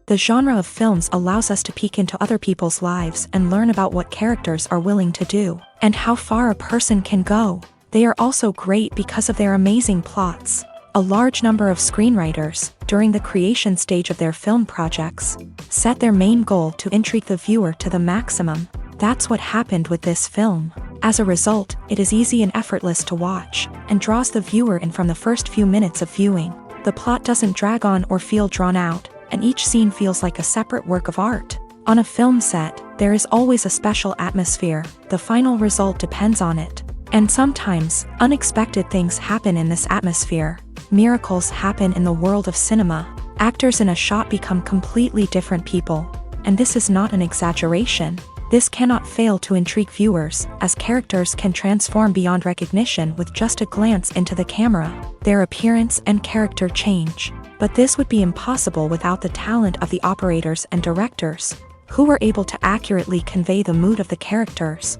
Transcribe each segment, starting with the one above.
The genre of films allows us to peek into other people's lives and learn about what characters are willing to do, and how far a person can go. They are also great because of their amazing plots. A large number of screenwriters, during the creation stage of their film projects, set their main goal to intrigue the viewer to the maximum. That's what happened with this film. As a result, it is easy and effortless to watch, and draws the viewer in from the first few minutes of viewing. The plot doesn't drag on or feel drawn out, and each scene feels like a separate work of art. On a film set, there is always a special atmosphere. The final result depends on it. And sometimes, unexpected things happen in this atmosphere. Miracles happen in the world of cinema. Actors in a shot become completely different people. And this is not an exaggeration. This cannot fail to intrigue viewers, as characters can transform beyond recognition with just a glance into the camera. Their appearance and character change. But this would be impossible without the talent of the operators and directors, who were able to accurately convey the mood of the characters.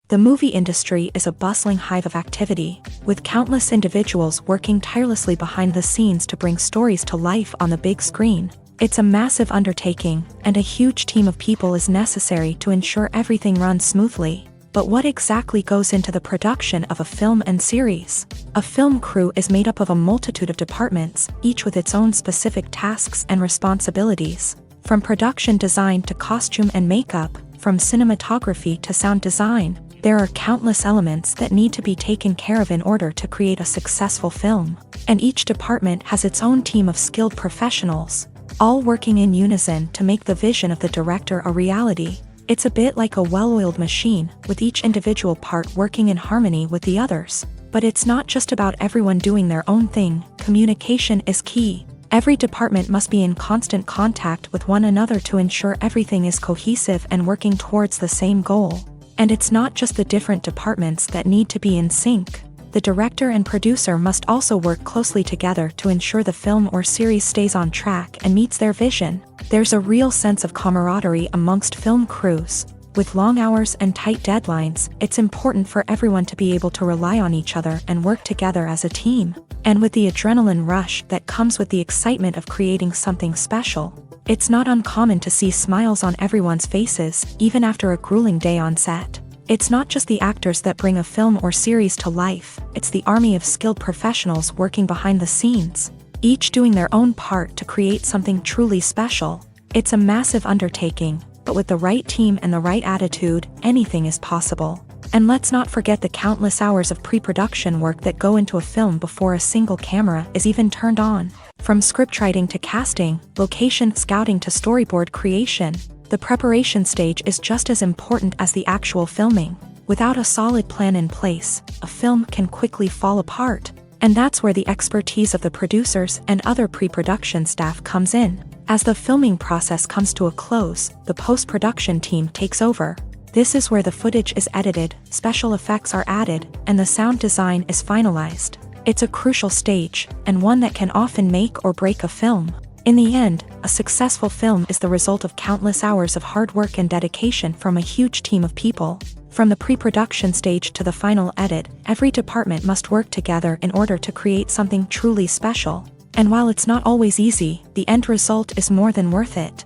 The movie industry is a bustling hive of activity, with countless individuals working tirelessly behind the scenes to bring stories to life on the big screen. It's a massive undertaking, and a huge team of people is necessary to ensure everything runs smoothly. But what exactly goes into the production of a film and series? A film crew is made up of a multitude of departments, each with its own specific tasks and responsibilities. From production design to costume and makeup, from cinematography to sound design, there are countless elements that need to be taken care of in order to create a successful film. And each department has its own team of skilled professionals, all working in unison to make the vision of the director a reality. It's a bit like a well-oiled machine, with each individual part working in harmony with the others. But it's not just about everyone doing their own thing. Communication is key. Every department must be in constant contact with one another to ensure everything is cohesive and working towards the same goal. And it's not just the different departments that need to be in sync. The director and producer must also work closely together to ensure the film or series stays on track and meets their vision. There's a real sense of camaraderie amongst film crews. With long hours and tight deadlines, it's important for everyone to be able to rely on each other and work together as a team. And with the adrenaline rush that comes with the excitement of creating something special, it's not uncommon to see smiles on everyone's faces, even after a grueling day on set. It's not just the actors that bring a film or series to life, it's the army of skilled professionals working behind the scenes, each doing their own part to create something truly special. It's a massive undertaking, but with the right team and the right attitude, anything is possible. And let's not forget the countless hours of pre-production work that go into a film before a single camera is even turned on. From scriptwriting to casting, location scouting to storyboard creation, the preparation stage is just as important as the actual filming. Without a solid plan in place, a film can quickly fall apart. And that's where the expertise of the producers and other pre-production staff comes in. As the filming process comes to a close, the post-production team takes over. This is where the footage is edited, special effects are added, and the sound design is finalized. It's a crucial stage, and one that can often make or break a film. In the end, a successful film is the result of countless hours of hard work and dedication from a huge team of people. From the pre-production stage to the final edit, every department must work together in order to create something truly special. And while it's not always easy, the end result is more than worth it.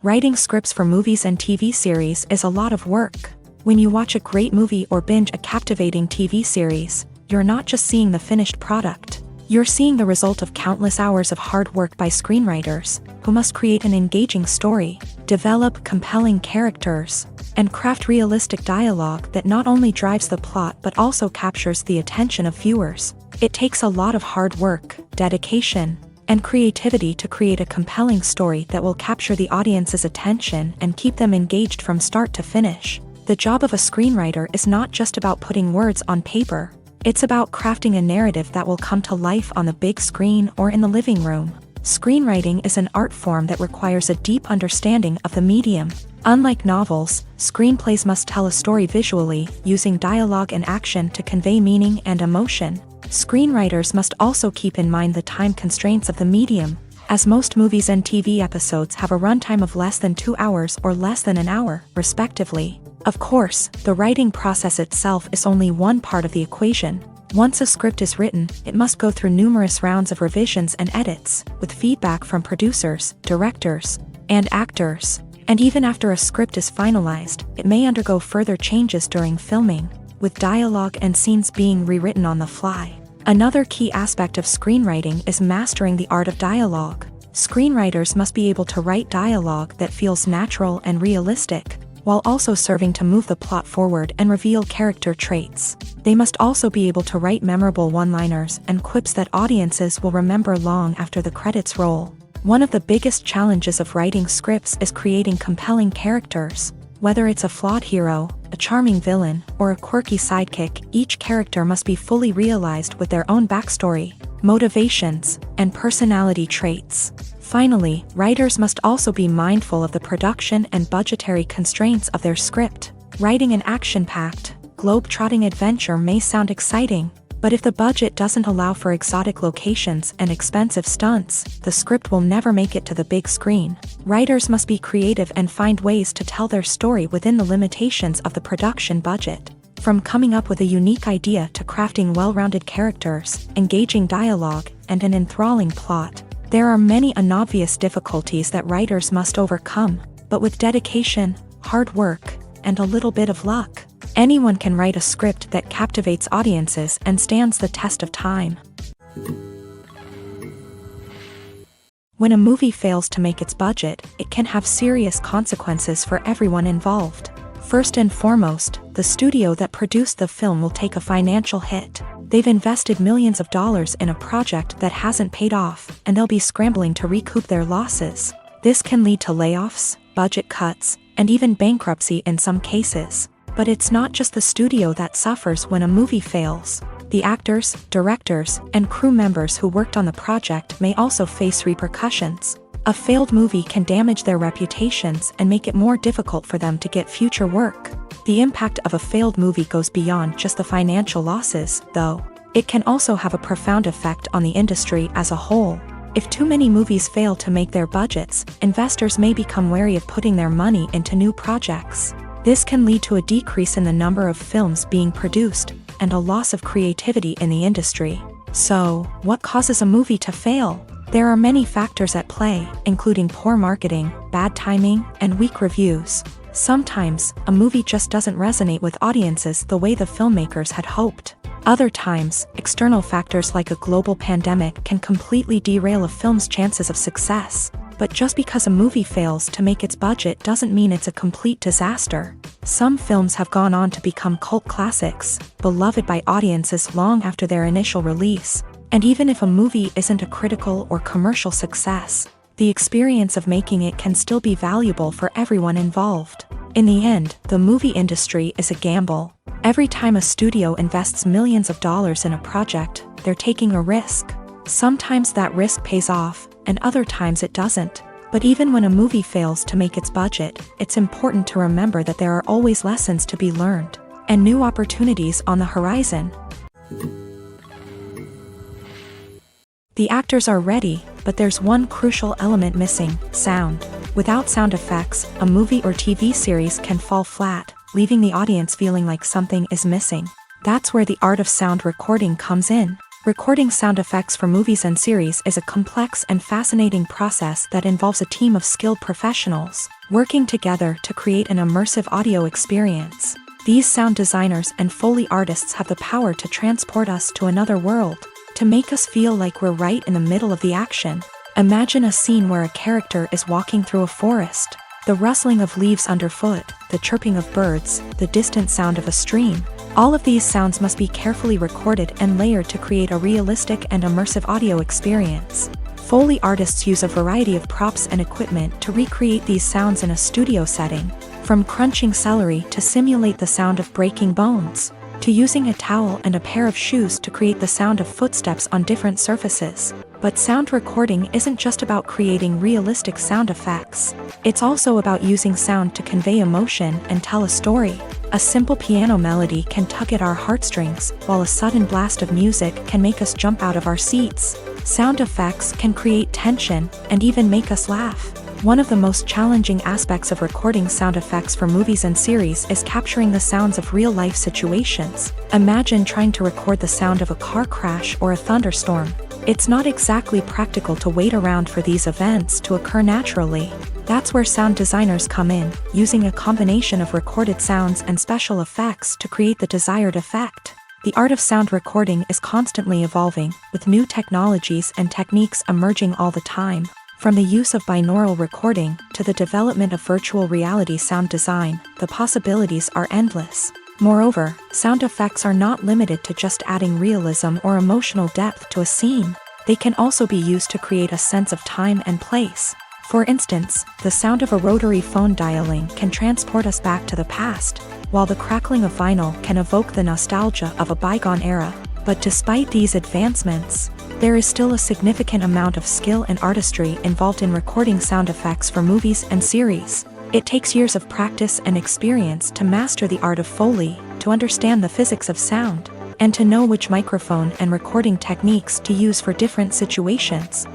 Writing scripts for movies and TV series is a lot of work. When you watch a great movie or binge a captivating TV series, you're not just seeing the finished product. You're seeing the result of countless hours of hard work by screenwriters, who must create an engaging story, develop compelling characters, and craft realistic dialogue that not only drives the plot but also captures the attention of viewers. It takes a lot of hard work, dedication, and creativity to create a compelling story that will capture the audience's attention and keep them engaged from start to finish. The job of a screenwriter is not just about putting words on paper. It's about crafting a narrative that will come to life on the big screen or in the living room. Screenwriting is an art form that requires a deep understanding of the medium. Unlike novels, screenplays must tell a story visually, using dialogue and action to convey meaning and emotion. Screenwriters must also keep in mind the time constraints of the medium, as most movies and TV episodes have a runtime of less than 2 hours or less than an hour, respectively. Of course, the writing process itself is only one part of the equation. Once a script is written, it must go through numerous rounds of revisions and edits, with feedback from producers, directors, and actors. And even after a script is finalized, it may undergo further changes during filming, with dialogue and scenes being rewritten on the fly. Another key aspect of screenwriting is mastering the art of dialogue. Screenwriters must be able to write dialogue that feels natural and realistic, while also serving to move the plot forward and reveal character traits. They must also be able to write memorable one-liners and quips that audiences will remember long after the credits roll. One of the biggest challenges of writing scripts is creating compelling characters. Whether it's a flawed hero, a charming villain, or a quirky sidekick, each character must be fully realized with their own backstory, motivations, and personality traits. Finally, writers must also be mindful of the production and budgetary constraints of their script. Writing an action-packed, globe-trotting adventure may sound exciting, but if the budget doesn't allow for exotic locations and expensive stunts, the script will never make it to the big screen. Writers must be creative and find ways to tell their story within the limitations of the production budget. From coming up with a unique idea to crafting well-rounded characters, engaging dialogue, and an enthralling plot, there are many unobvious difficulties that writers must overcome, but with dedication, hard work, and a little bit of luck, anyone can write a script that captivates audiences and stands the test of time. When a movie fails to make its budget, it can have serious consequences for everyone involved. First and foremost, the studio that produced the film will take a financial hit. They've invested millions of dollars in a project that hasn't paid off, and they'll be scrambling to recoup their losses. This can lead to layoffs, budget cuts, and even bankruptcy in some cases. But it's not just the studio that suffers when a movie fails. The actors, directors, and crew members who worked on the project may also face repercussions. A failed movie can damage their reputations and make it more difficult for them to get future work. The impact of a failed movie goes beyond just the financial losses, though. It can also have a profound effect on the industry as a whole. If too many movies fail to make their budgets, investors may become wary of putting their money into new projects. This can lead to a decrease in the number of films being produced, and a loss of creativity in the industry. So, what causes a movie to fail? There are many factors at play, including poor marketing, bad timing, and weak reviews. Sometimes, a movie just doesn't resonate with audiences the way the filmmakers had hoped. Other times, external factors like a global pandemic can completely derail a film's chances of success. But just because a movie fails to make its budget doesn't mean it's a complete disaster. Some films have gone on to become cult classics, beloved by audiences long after their initial release. And even if a movie isn't a critical or commercial success, the experience of making it can still be valuable for everyone involved. In the end, the movie industry is a gamble. Every time a studio invests millions of dollars in a project, they're taking a risk. Sometimes that risk pays off, and other times it doesn't. But even when a movie fails to make its budget, it's important to remember that there are always lessons to be learned, and new opportunities on the horizon. The actors are ready, but there's one crucial element missing: sound. Without sound effects, a movie or TV series can fall flat, leaving the audience feeling like something is missing. That's where the art of sound recording comes in. Recording sound effects for movies and series is a complex and fascinating process that involves a team of skilled professionals working together to create an immersive audio experience. These sound designers and Foley artists have the power to transport us to another world, to make us feel like we're right in the middle of the action. Imagine a scene where a character is walking through a forest. The rustling of leaves underfoot, the chirping of birds, the distant sound of a stream. All of these sounds must be carefully recorded and layered to create a realistic and immersive audio experience. Foley artists use a variety of props and equipment to recreate these sounds in a studio setting, from crunching celery to simulate the sound of breaking bones, to using a towel and a pair of shoes to create the sound of footsteps on different surfaces. But sound recording isn't just about creating realistic sound effects. It's also about using sound to convey emotion and tell a story. A simple piano melody can tug at our heartstrings, while a sudden blast of music can make us jump out of our seats. Sound effects can create tension and even make us laugh. One of the most challenging aspects of recording sound effects for movies and series is capturing the sounds of real-life situations. Imagine trying to record the sound of a car crash or a thunderstorm. It's not exactly practical to wait around for these events to occur naturally. That's where sound designers come in, using a combination of recorded sounds and special effects to create the desired effect. The art of sound recording is constantly evolving, with new technologies and techniques emerging all the time. From the use of binaural recording to the development of virtual reality sound design, the possibilities are endless. Moreover, sound effects are not limited to just adding realism or emotional depth to a scene. They can also be used to create a sense of time and place. For instance, the sound of a rotary phone dialing can transport us back to the past, while the crackling of vinyl can evoke the nostalgia of a bygone era. But despite these advancements, there is still a significant amount of skill and artistry involved in recording sound effects for movies and series. It takes years of practice and experience to master the art of Foley, to understand the physics of sound, and to know which microphone and recording techniques to use for different situations.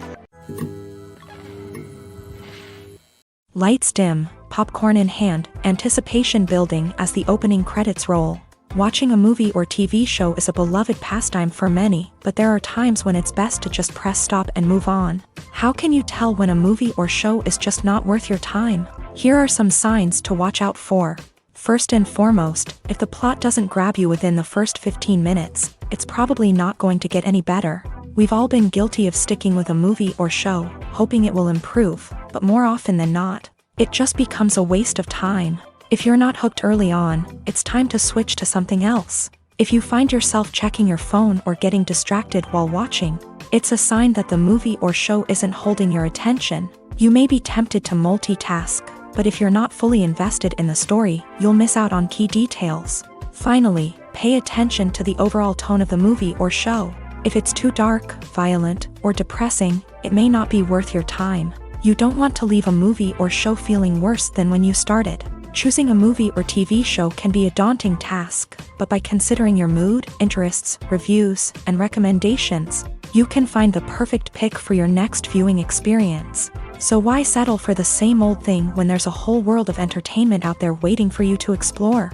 Lights dim, popcorn in hand, anticipation building as the opening credits roll. Watching a movie or TV show is a beloved pastime for many, but there are times when it's best to just press stop and move on. How can you tell when a movie or show is just not worth your time? Here are some signs to watch out for. First and foremost, if the plot doesn't grab you within the first 15 minutes, it's probably not going to get any better. We've all been guilty of sticking with a movie or show, hoping it will improve, but more often than not, it just becomes a waste of time. If you're not hooked early on, it's time to switch to something else. If you find yourself checking your phone or getting distracted while watching, it's a sign that the movie or show isn't holding your attention. You may be tempted to multitask, but if you're not fully invested in the story, you'll miss out on key details. Finally, pay attention to the overall tone of the movie or show. If it's too dark, violent, or depressing, it may not be worth your time. You don't want to leave a movie or show feeling worse than when you started. Choosing a movie or TV show can be a daunting task, but by considering your mood, interests, reviews, and recommendations, you can find the perfect pick for your next viewing experience. So why settle for the same old thing when there's a whole world of entertainment out there waiting for you to explore?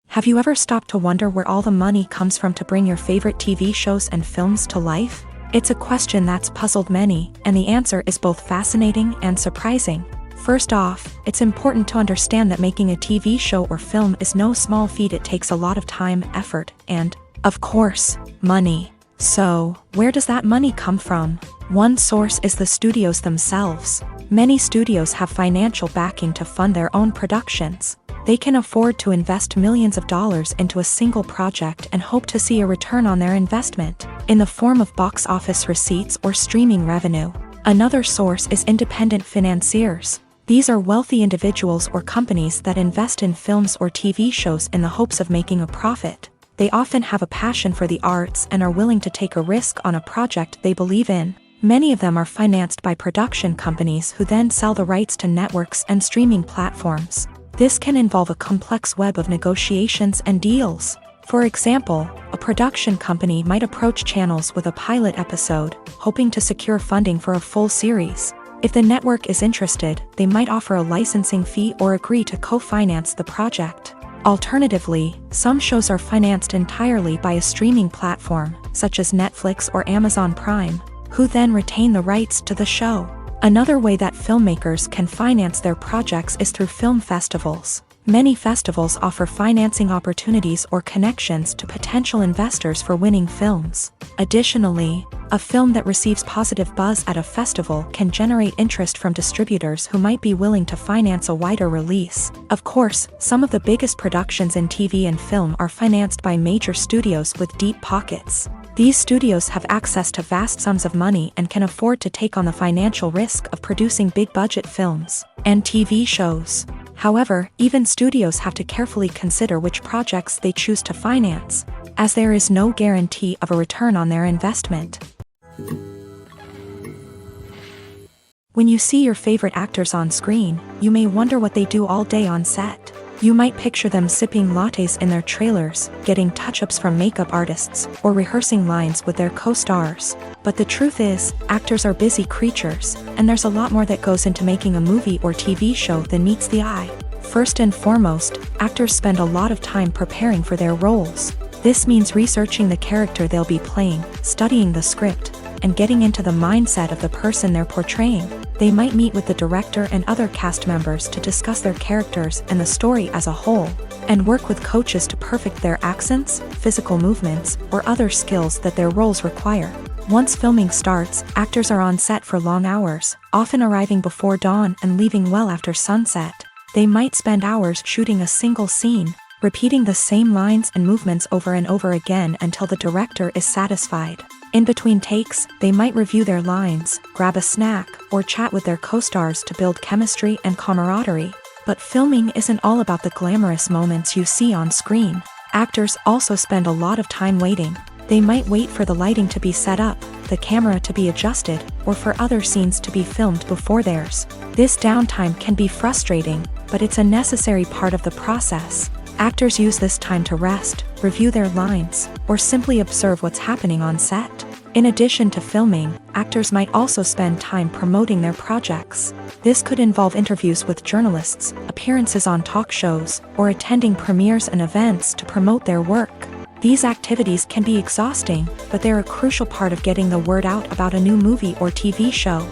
Have you ever stopped to wonder where all the money comes from to bring your favorite TV shows and films to life? It's a question that's puzzled many, and the answer is both fascinating and surprising. First off, it's important to understand that making a TV show or film is no small feat. It takes a lot of time, effort, and, of course, money. So, where does that money come from? One source is the studios themselves. Many studios have financial backing to fund their own productions. They can afford to invest millions of dollars into a single project and hope to see a return on their investment, in the form of box office receipts or streaming revenue. Another source is independent financiers. These are wealthy individuals or companies that invest in films or TV shows in the hopes of making a profit. They often have a passion for the arts and are willing to take a risk on a project they believe in. Many of them are financed by production companies who then sell the rights to networks and streaming platforms. This can involve a complex web of negotiations and deals. For example, a production company might approach channels with a pilot episode, hoping to secure funding for a full series. If the network is interested, they might offer a licensing fee or agree to co-finance the project. Alternatively, some shows are financed entirely by a streaming platform, such as Netflix or Amazon Prime, who then retain the rights to the show. Another way that filmmakers can finance their projects is through film festivals. Many festivals offer financing opportunities or connections to potential investors for winning films. Additionally, a film that receives positive buzz at a festival can generate interest from distributors who might be willing to finance a wider release. Of course, some of the biggest productions in TV and film are financed by major studios with deep pockets. These studios have access to vast sums of money and can afford to take on the financial risk of producing big-budget films and TV shows. However, even studios have to carefully consider which projects they choose to finance, as there is no guarantee of a return on their investment. When you see your favorite actors on screen, you may wonder what they do all day on set. You might picture them sipping lattes in their trailers, getting touch-ups from makeup artists, or rehearsing lines with their co-stars. But the truth is, actors are busy creatures, and there's a lot more that goes into making a movie or TV show than meets the eye. First and foremost, actors spend a lot of time preparing for their roles. This means researching the character they'll be playing, studying the script, and getting into the mindset of the person they're portraying. They might meet with the director and other cast members to discuss their characters and the story as a whole, and work with coaches to perfect their accents, physical movements, or other skills that their roles require. Once filming starts, actors are on set for long hours, often arriving before dawn and leaving well after sunset. They might spend hours shooting a single scene, repeating the same lines and movements over and over again until the director is satisfied. In between takes, they might review their lines, grab a snack, or chat with their co-stars to build chemistry and camaraderie. But filming isn't all about the glamorous moments you see on screen. Actors also spend a lot of time waiting. They might wait for the lighting to be set up, the camera to be adjusted, or for other scenes to be filmed before theirs. This downtime can be frustrating, but it's a necessary part of the process. Actors use this time to rest, review their lines, or simply observe what's happening on set. In addition to filming, actors might also spend time promoting their projects. This could involve interviews with journalists, appearances on talk shows, or attending premieres and events to promote their work. These activities can be exhausting, but they're a crucial part of getting the word out about a new movie or TV show.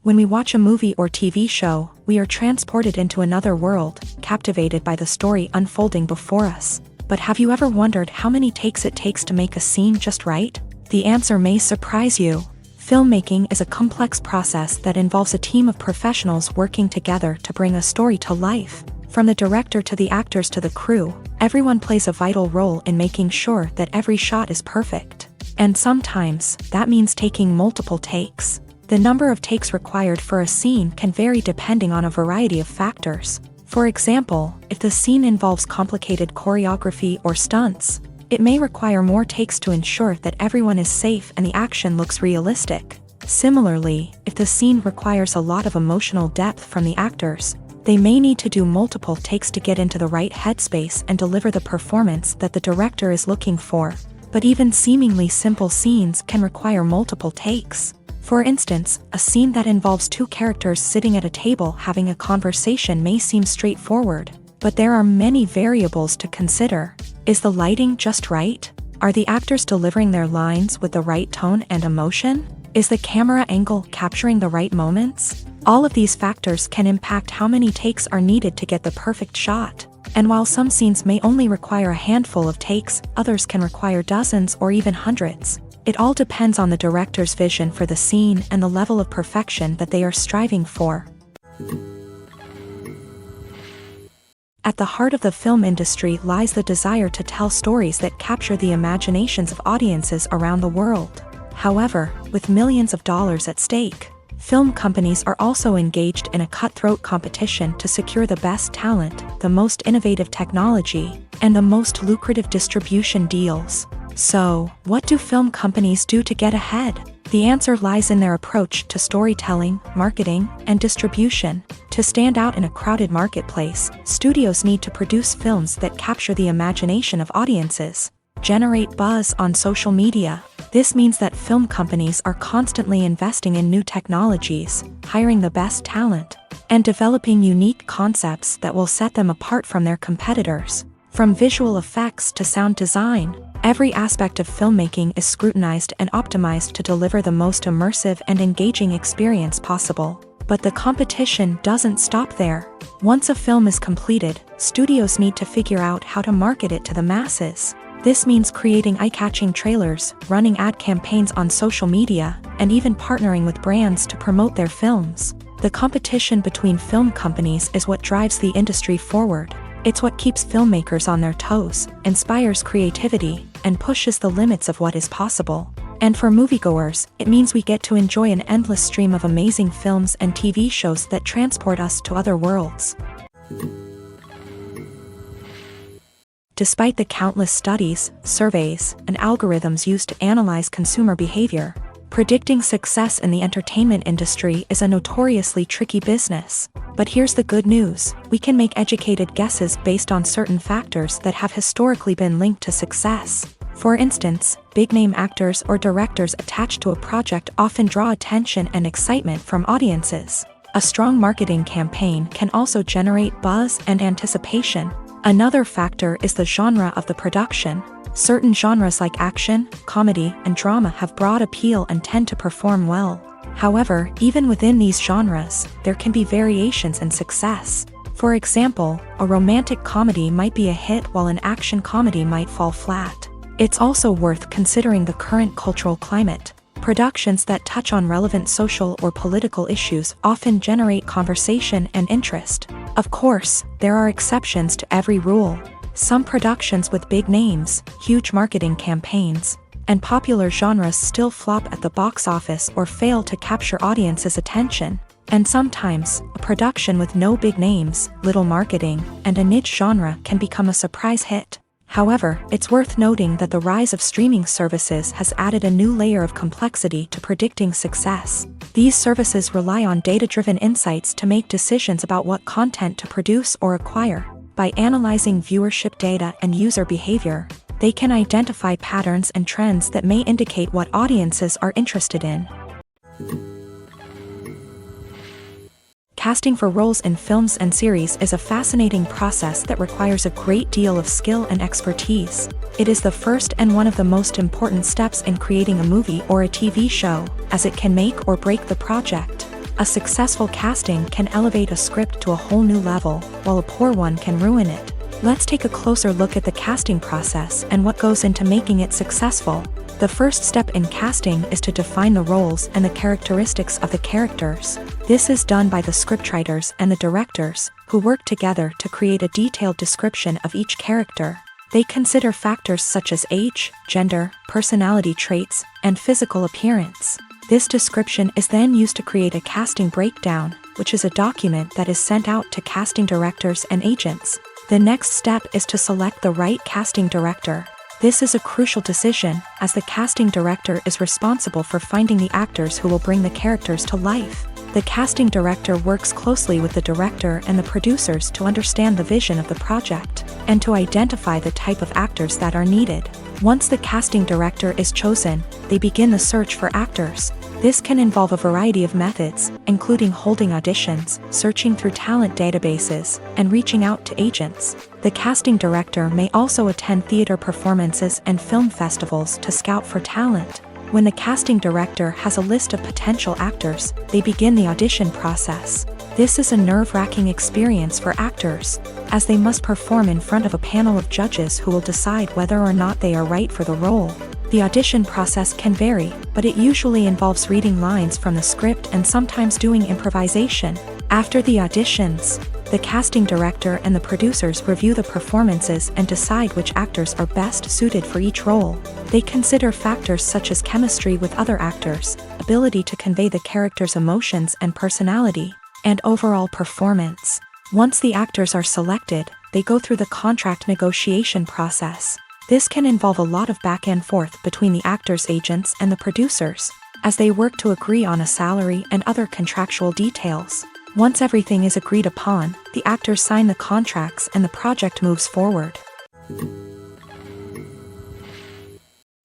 When we watch a movie or TV show, we are transported into another world, captivated by the story unfolding before us. But have you ever wondered how many takes it takes to make a scene just right? The answer may surprise you. Filmmaking is a complex process that involves a team of professionals working together to bring a story to life. From the director to the actors to the crew, everyone plays a vital role in making sure that every shot is perfect. And sometimes, that means taking multiple takes. The number of takes required for a scene can vary depending on a variety of factors. For example, if the scene involves complicated choreography or stunts, it may require more takes to ensure that everyone is safe and the action looks realistic. Similarly, if the scene requires a lot of emotional depth from the actors, they may need to do multiple takes to get into the right headspace and deliver the performance that the director is looking for. But even seemingly simple scenes can require multiple takes. For instance, a scene that involves two characters sitting at a table having a conversation may seem straightforward, but there are many variables to consider. Is the lighting just right? Are the actors delivering their lines with the right tone and emotion? Is the camera angle capturing the right moments? All of these factors can impact how many takes are needed to get the perfect shot. And while some scenes may only require a handful of takes, others can require dozens or even hundreds. It all depends on the director's vision for the scene and the level of perfection that they are striving for. At the heart of the film industry lies the desire to tell stories that capture the imaginations of audiences around the world. However, with millions of dollars at stake, film companies are also engaged in a cutthroat competition to secure the best talent, the most innovative technology, and the most lucrative distribution deals. So, what do film companies do to get ahead? The answer lies in their approach to storytelling, marketing, and distribution. To stand out in a crowded marketplace, studios need to produce films that capture the imagination of audiences, generate buzz on social media. This means that film companies are constantly investing in new technologies, hiring the best talent, and developing unique concepts that will set them apart from their competitors. From visual effects to sound design, every aspect of filmmaking is scrutinized and optimized to deliver the most immersive and engaging experience possible. But the competition doesn't stop there. Once a film is completed, studios need to figure out how to market it to the masses. This means creating eye-catching trailers, running ad campaigns on social media, and even partnering with brands to promote their films. The competition between film companies is what drives the industry forward. It's what keeps filmmakers on their toes, inspires creativity, and pushes the limits of what is possible. And for moviegoers, it means we get to enjoy an endless stream of amazing films and TV shows that transport us to other worlds. Despite the countless studies, surveys, and algorithms used to analyze consumer behavior, Predicting success in the entertainment industry is a notoriously tricky business. But here's the good news: we can make educated guesses based on certain factors that have historically been linked to success. For instance, big-name actors or directors attached to a project often draw attention and excitement from audiences. A strong marketing campaign can also generate buzz and anticipation. Another factor is the genre of the production. Certain genres like action, comedy, and drama have broad appeal and tend to perform well. However, even within these genres, there can be variations in success. For example, a romantic comedy might be a hit while an action comedy might fall flat. It's also worth considering the current cultural climate. Productions that touch on relevant social or political issues often generate conversation and interest. Of course, there are exceptions to every rule. Some productions with big names, huge marketing campaigns, and popular genres still flop at the box office or fail to capture audiences' attention. And sometimes, a production with no big names, little marketing, and a niche genre can become a surprise hit. However, it's worth noting that the rise of streaming services has added a new layer of complexity to predicting success. These services rely on data-driven insights to make decisions about what content to produce or acquire. By analyzing viewership data and user behavior, they can identify patterns and trends that may indicate what audiences are interested in. Casting for roles in films and series is a fascinating process that requires a great deal of skill and expertise. It is the first and one of the most important steps in creating a movie or a TV show, as it can make or break the project. A successful casting can elevate a script to a whole new level, while a poor one can ruin it. Let's take a closer look at the casting process and what goes into making it successful. The first step in casting is to define the roles and the characteristics of the characters. This is done by the scriptwriters and the directors, who work together to create a detailed description of each character. They consider factors such as age, gender, personality traits, and physical appearance. This description is then used to create a casting breakdown, which is a document that is sent out to casting directors and agents. The next step is to select the right casting director. This is a crucial decision, as the casting director is responsible for finding the actors who will bring the characters to life. The casting director works closely with the director and the producers to understand the vision of the project, and to identify the type of actors that are needed. Once the casting director is chosen, they begin the search for actors. This can involve a variety of methods, including holding auditions, searching through talent databases, and reaching out to agents. The casting director may also attend theater performances and film festivals to scout for talent. When the casting director has a list of potential actors, they begin the audition process. This is a nerve-wracking experience for actors, as they must perform in front of a panel of judges who will decide whether or not they are right for the role. The audition process can vary, but it usually involves reading lines from the script and sometimes doing improvisation. After the auditions, the casting director and the producers review the performances and decide which actors are best suited for each role. They consider factors such as chemistry with other actors, ability to convey the character's emotions and personality, and overall performance. Once the actors are selected, they go through the contract negotiation process. This can involve a lot of back and forth between the actors' agents and the producers, as they work to agree on a salary and other contractual details. Once everything is agreed upon, the actors sign the contracts and the project moves forward.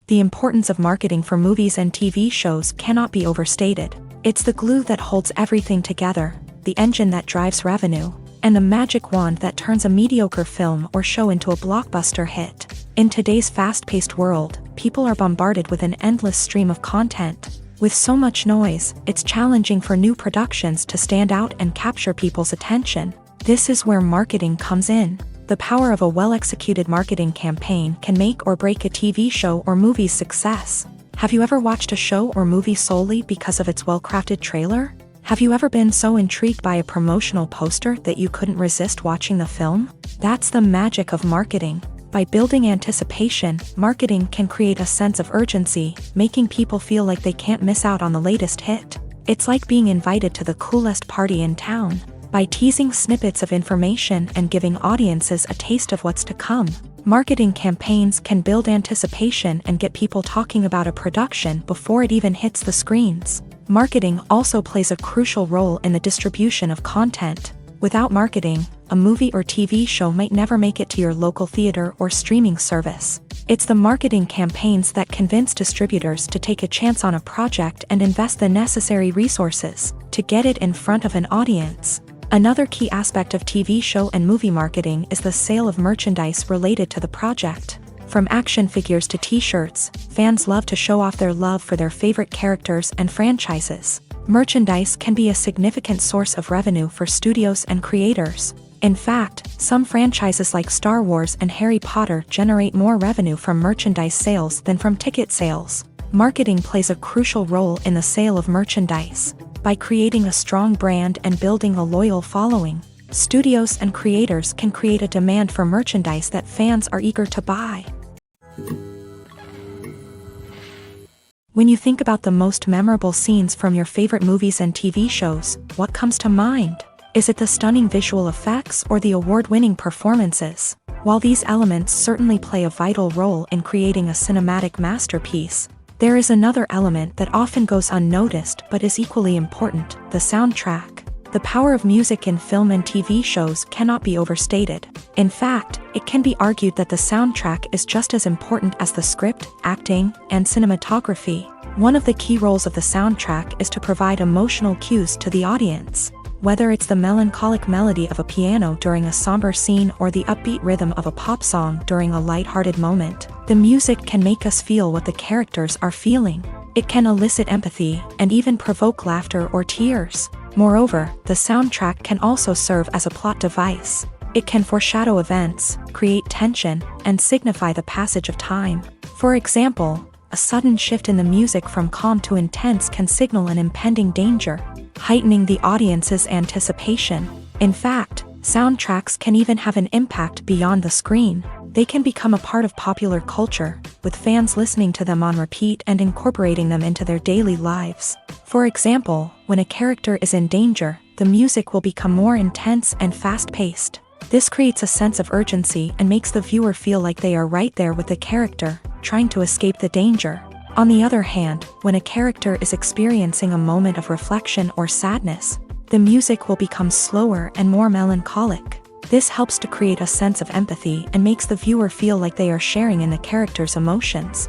The importance of marketing for movies and TV shows cannot be overstated. It's the glue that holds everything together, the engine that drives revenue, and the magic wand that turns a mediocre film or show into a blockbuster hit. In today's fast-paced world, people are bombarded with an endless stream of content. With so much noise, it's challenging for new productions to stand out and capture people's attention. This is where marketing comes in. The power of a well-executed marketing campaign can make or break a TV show or movie's success. Have you ever watched a show or movie solely because of its well-crafted trailer? Have you ever been so intrigued by a promotional poster that you couldn't resist watching the film? That's the magic of marketing. By building anticipation, marketing can create a sense of urgency, making people feel like they can't miss out on the latest hit. It's like being invited to the coolest party in town. By teasing snippets of information and giving audiences a taste of what's to come, Marketing campaigns can build anticipation and get people talking about a production before it even hits the screens. Marketing also plays a crucial role in the distribution of content. Without marketing, a movie or TV show might never make it to your local theater or streaming service. It's the marketing campaigns that convince distributors to take a chance on a project and invest the necessary resources to get it in front of an audience. Another key aspect of TV show and movie marketing is the sale of merchandise related to the project. From action figures to t-shirts, fans love to show off their love for their favorite characters and franchises. Merchandise can be a significant source of revenue for studios and creators. In fact, some franchises like Star Wars and Harry Potter generate more revenue from merchandise sales than from ticket sales. Marketing plays a crucial role in the sale of merchandise. By creating a strong brand and building a loyal following, studios and creators can create a demand for merchandise that fans are eager to buy. When you think about the most memorable scenes from your favorite movies and TV shows, what comes to mind? Is it the stunning visual effects or the award-winning performances? While these elements certainly play a vital role in creating a cinematic masterpiece, there is another element that often goes unnoticed but is equally important: the soundtrack. The power of music in film and TV shows cannot be overstated. In fact, it can be argued that the soundtrack is just as important as the script, acting, and cinematography. One of the key roles of the soundtrack is to provide emotional cues to the audience. Whether it's the melancholic melody of a piano during a somber scene or the upbeat rhythm of a pop song during a lighthearted moment, the music can make us feel what the characters are feeling. It can elicit empathy and even provoke laughter or tears. Moreover, the soundtrack can also serve as a plot device. It can foreshadow events, create tension, and signify the passage of time. For example, a sudden shift in the music from calm to intense can signal an impending danger, heightening the audience's anticipation. In fact, soundtracks can even have an impact beyond the screen. They can become a part of popular culture, with fans listening to them on repeat and incorporating them into their daily lives. For example, when a character is in danger, the music will become more intense and fast-paced. This creates a sense of urgency and makes the viewer feel like they are right there with the character, trying to escape the danger. On the other hand, when a character is experiencing a moment of reflection or sadness, the music will become slower and more melancholic. This helps to create a sense of empathy and makes the viewer feel like they are sharing in the character's emotions.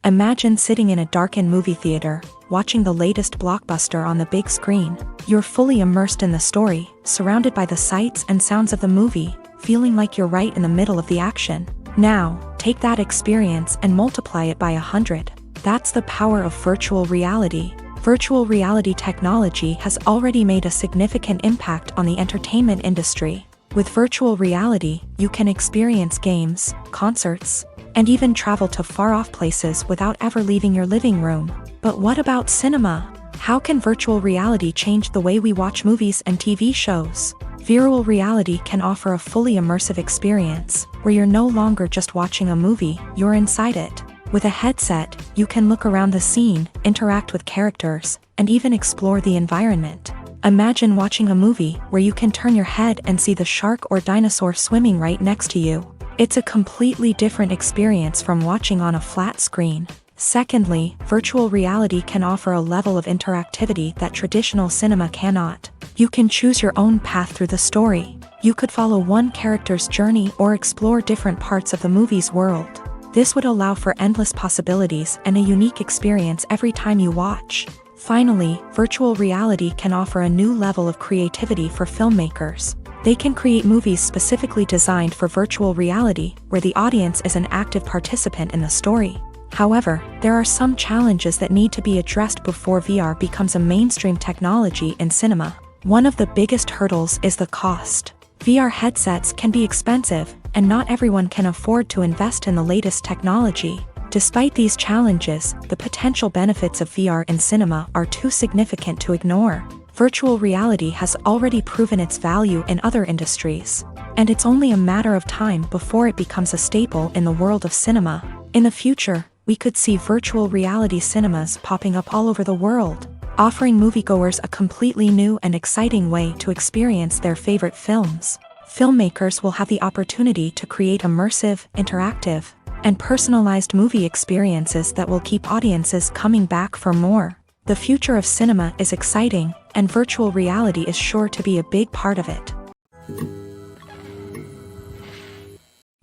Imagine sitting in a darkened movie theater, watching the latest blockbuster on the big screen. You're fully immersed in the story, surrounded by the sights and sounds of the movie, feeling like you're right in the middle of the action. Now, take that experience and multiply it by 100. That's the power of virtual reality. Virtual reality technology has already made a significant impact on the entertainment industry. With virtual reality, you can experience games, concerts, and even travel to far-off places without ever leaving your living room. But what about cinema? How can virtual reality change the way we watch movies and TV shows? Virtual reality can offer a fully immersive experience, where you're no longer just watching a movie, you're inside it. With a headset, you can look around the scene, interact with characters, and even explore the environment. Imagine watching a movie where you can turn your head and see the shark or dinosaur swimming right next to you. It's a completely different experience from watching on a flat screen. Secondly, virtual reality can offer a level of interactivity that traditional cinema cannot. You can choose your own path through the story. You could follow one character's journey or explore different parts of the movie's world. This would allow for endless possibilities and a unique experience every time you watch. Finally, virtual reality can offer a new level of creativity for filmmakers. They can create movies specifically designed for virtual reality, where the audience is an active participant in the story. However, there are some challenges that need to be addressed before VR becomes a mainstream technology in cinema. One of the biggest hurdles is the cost. VR headsets can be expensive, and not everyone can afford to invest in the latest technology. Despite these challenges, the potential benefits of VR in cinema are too significant to ignore. Virtual reality has already proven its value in other industries, and it's only a matter of time before it becomes a staple in the world of cinema. In the future, we could see virtual reality cinemas popping up all over the world, offering moviegoers a completely new and exciting way to experience their favorite films. filmmakers will have the opportunity to create immersive, interactive, and personalized movie experiences that will keep audiences coming back for more. The future of cinema is exciting, and virtual reality is sure to be a big part of it.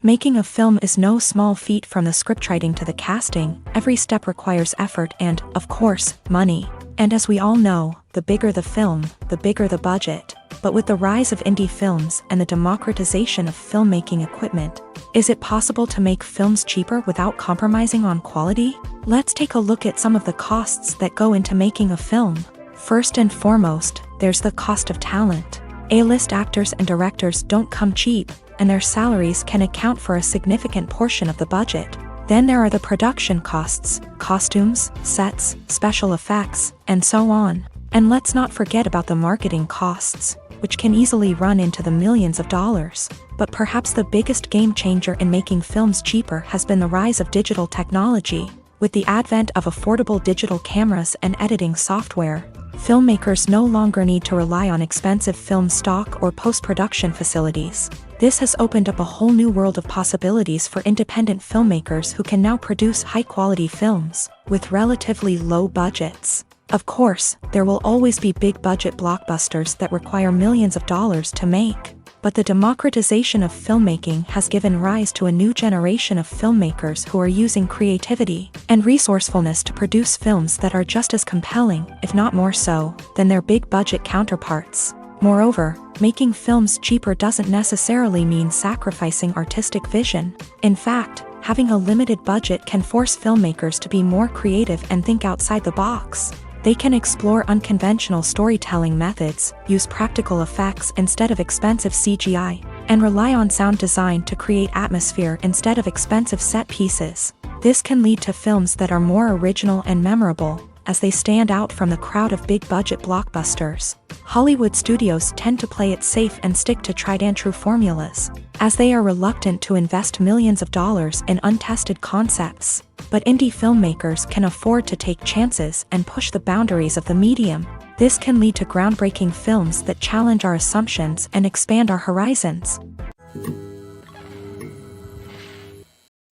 Making a film is no small feat. From the scriptwriting to the casting, every step requires effort and, of course, money. And as we all know, the bigger the film, the bigger the budget. But with the rise of indie films and the democratization of filmmaking equipment, is it possible to make films cheaper without compromising on quality? Let's take a look at some of the costs that go into making a film. First and foremost, there's the cost of talent. A-list actors and directors don't come cheap, and their salaries can account for a significant portion of the budget. Then there are the production costs, costumes, sets, special effects, and so on. And let's not forget about the marketing costs, which can easily run into the millions of dollars. But perhaps the biggest game changer in making films cheaper has been the rise of digital technology. With the advent of affordable digital cameras and editing software, filmmakers no longer need to rely on expensive film stock or post-production facilities. This has opened up a whole new world of possibilities for independent filmmakers who can now produce high-quality films with relatively low budgets. Of course, there will always be big-budget blockbusters that require millions of dollars to make. But the democratization of filmmaking has given rise to a new generation of filmmakers who are using creativity and resourcefulness to produce films that are just as compelling, if not more so, than their big-budget counterparts. Moreover, making films cheaper doesn't necessarily mean sacrificing artistic vision. In fact, having a limited budget can force filmmakers to be more creative and think outside the box. They can explore unconventional storytelling methods, use practical effects instead of expensive CGI, and rely on sound design to create atmosphere instead of expensive set pieces. This can lead to films that are more original and memorable, as they stand out from the crowd of big-budget blockbusters. Hollywood studios tend to play it safe and stick to tried-and-true formulas, as they are reluctant to invest millions of dollars in untested concepts. But indie filmmakers can afford to take chances and push the boundaries of the medium. This can lead to groundbreaking films that challenge our assumptions and expand our horizons.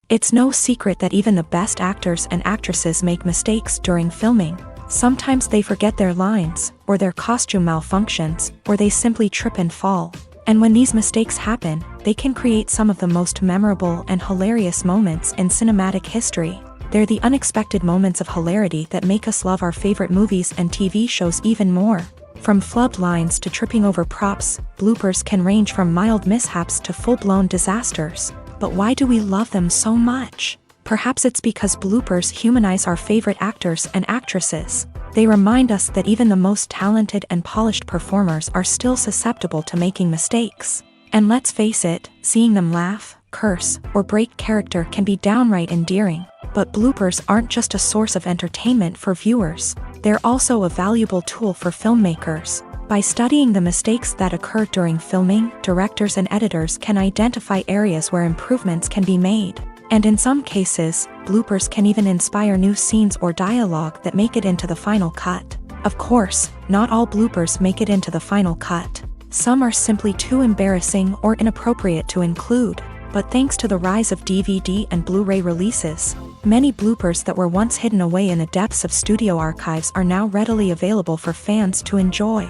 It's no secret that even the best actors and actresses make mistakes during filming. Sometimes they forget their lines, or their costume malfunctions, or they simply trip and fall. And when these mistakes happen, they can create some of the most memorable and hilarious moments in cinematic history. They're the unexpected moments of hilarity that make us love our favorite movies and TV shows even more. From flubbed lines to tripping over props, bloopers can range from mild mishaps to full-blown disasters. But why do we love them so much? Perhaps it's because bloopers humanize our favorite actors and actresses. They remind us that even the most talented and polished performers are still susceptible to making mistakes. And let's face it, seeing them laugh, curse, or break character can be downright endearing. But bloopers aren't just a source of entertainment for viewers. They're also a valuable tool for filmmakers. By studying the mistakes that occur during filming, directors and editors can identify areas where improvements can be made. And in some cases, bloopers can even inspire new scenes or dialogue that make it into the final cut. Of course, not all bloopers make it into the final cut. Some are simply too embarrassing or inappropriate to include. But thanks to the rise of DVD and Blu-ray releases, many bloopers that were once hidden away in the depths of studio archives are now readily available for fans to enjoy.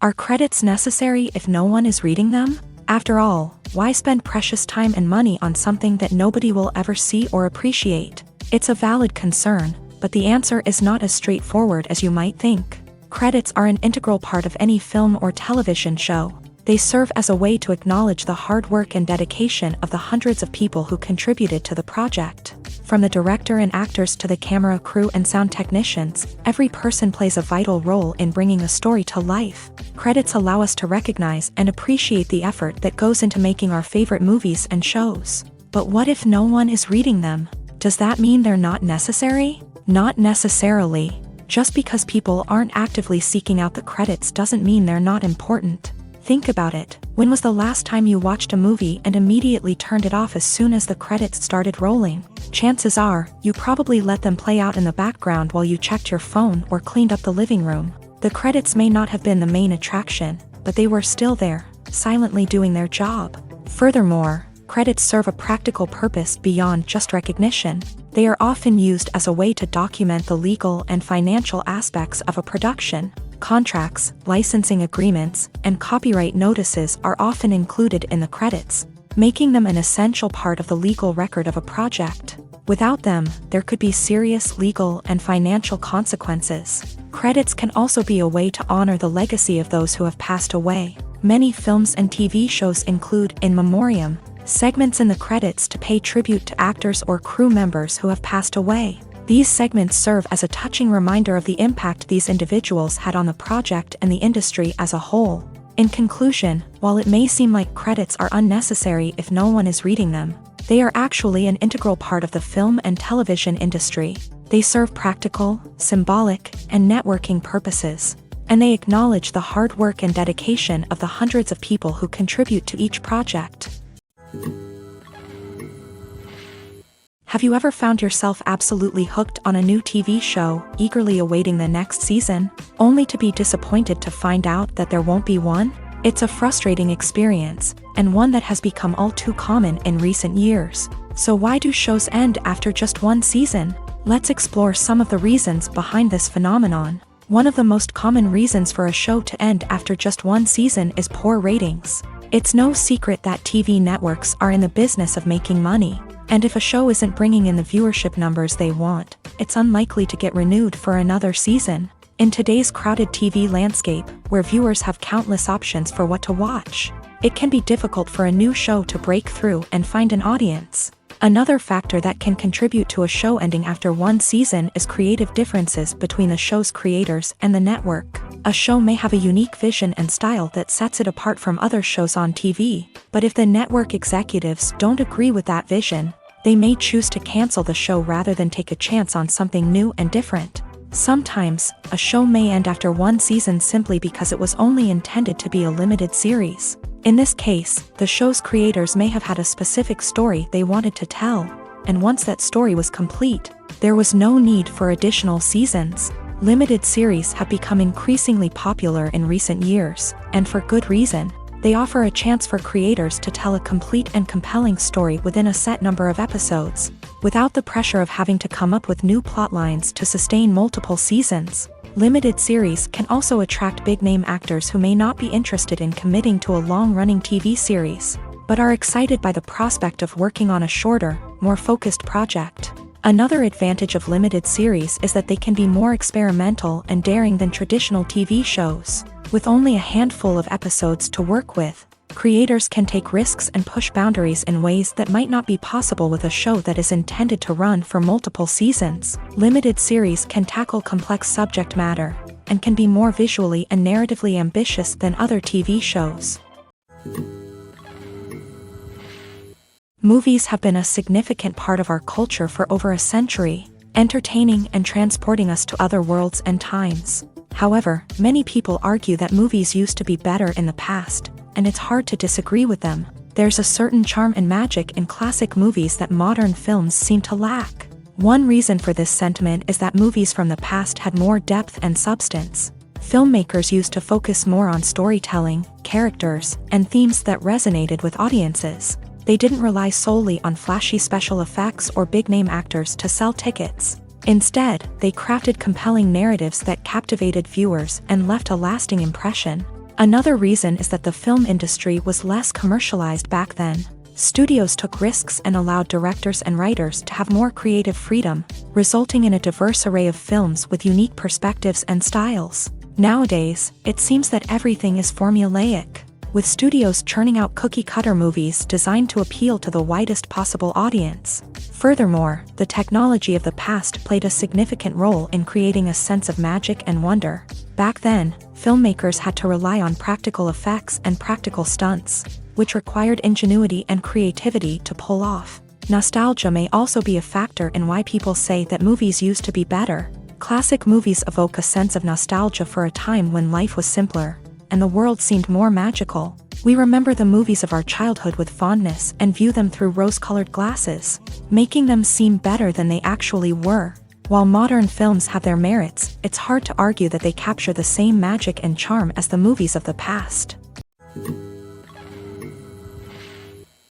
Are credits necessary if no one is reading them? After all, why spend precious time and money on something that nobody will ever see or appreciate? It's a valid concern, but the answer is not as straightforward as you might think. Credits are an integral part of any film or television show. They serve as a way to acknowledge the hard work and dedication of the hundreds of people who contributed to the project. From the director and actors to the camera crew and sound technicians, every person plays a vital role in bringing a story to life. Credits allow us to recognize and appreciate the effort that goes into making our favorite movies and shows. But what if no one is reading them? Does that mean they're not necessary? Not necessarily. Just because people aren't actively seeking out the credits doesn't mean they're not important. Think about it. When was the last time you watched a movie and immediately turned it off as soon as the credits started rolling? Chances are, you probably let them play out in the background while you checked your phone or cleaned up the living room. The credits may not have been the main attraction, but they were still there, silently doing their job. Furthermore, credits serve a practical purpose beyond just recognition. They are often used as a way to document the legal and financial aspects of a production. Contracts, licensing agreements, and copyright notices are often included in the credits, making them an essential part of the legal record of a project. Without them, there could be serious legal and financial consequences. Credits can also be a way to honor the legacy of those who have passed away. Many films and TV shows include in memoriam segments in the credits to pay tribute to actors or crew members who have passed away. These segments serve as a touching reminder of the impact these individuals had on the project and the industry as a whole. In conclusion, while it may seem like credits are unnecessary if no one is reading them, they are actually an integral part of the film and television industry. They serve practical, symbolic, and networking purposes, and they acknowledge the hard work and dedication of the hundreds of people who contribute to each project. Have you ever found yourself absolutely hooked on a new TV show, eagerly awaiting the next season, only to be disappointed to find out that there won't be one? It's a frustrating experience, and one that has become all too common in recent years. So why do shows end after just one season? Let's explore some of the reasons behind this phenomenon. One of the most common reasons for a show to end after just one season is poor ratings. It's no secret that TV networks are in the business of making money. And if a show isn't bringing in the viewership numbers they want, it's unlikely to get renewed for another season. In today's crowded TV landscape, where viewers have countless options for what to watch, it can be difficult for a new show to break through and find an audience. Another factor that can contribute to a show ending after one season is creative differences between the show's creators and the network. A show may have a unique vision and style that sets it apart from other shows on TV, but if the network executives don't agree with that vision, they may choose to cancel the show rather than take a chance on something new and different. Sometimes, a show may end after one season simply because it was only intended to be a limited series. In this case, the show's creators may have had a specific story they wanted to tell, and once that story was complete, there was no need for additional seasons. Limited series have become increasingly popular in recent years, and for good reason. They offer a chance for creators to tell a complete and compelling story within a set number of episodes, without the pressure of having to come up with new plot lines to sustain multiple seasons. Limited series can also attract big-name actors who may not be interested in committing to a long-running TV series, but are excited by the prospect of working on a shorter, more focused project. Another advantage of limited series is that they can be more experimental and daring than traditional TV shows. With only a handful of episodes to work with, creators can take risks and push boundaries in ways that might not be possible with a show that is intended to run for multiple seasons. Limited series can tackle complex subject matter, and can be more visually and narratively ambitious than other TV shows. Movies have been a significant part of our culture for over a century, entertaining and transporting us to other worlds and times. However, many people argue that movies used to be better in the past, and it's hard to disagree with them. There's a certain charm and magic in classic movies that modern films seem to lack. One reason for this sentiment is that movies from the past had more depth and substance. Filmmakers used to focus more on storytelling, characters, and themes that resonated with audiences. They didn't rely solely on flashy special effects or big-name actors to sell tickets. Instead, they crafted compelling narratives that captivated viewers and left a lasting impression. Another reason is that the film industry was less commercialized back then. Studios took risks and allowed directors and writers to have more creative freedom, resulting in a diverse array of films with unique perspectives and styles. Nowadays, it seems that everything is formulaic, with studios churning out cookie-cutter movies designed to appeal to the widest possible audience. Furthermore, the technology of the past played a significant role in creating a sense of magic and wonder. Back then, filmmakers had to rely on practical effects and practical stunts, which required ingenuity and creativity to pull off. Nostalgia may also be a factor in why people say that movies used to be better. Classic movies evoke a sense of nostalgia for a time when life was simpler, and the world seemed more magical. We remember the movies of our childhood with fondness and view them through rose-colored glasses, making them seem better than they actually were. While modern films have their merits, it's hard to argue that they capture the same magic and charm as the movies of the past.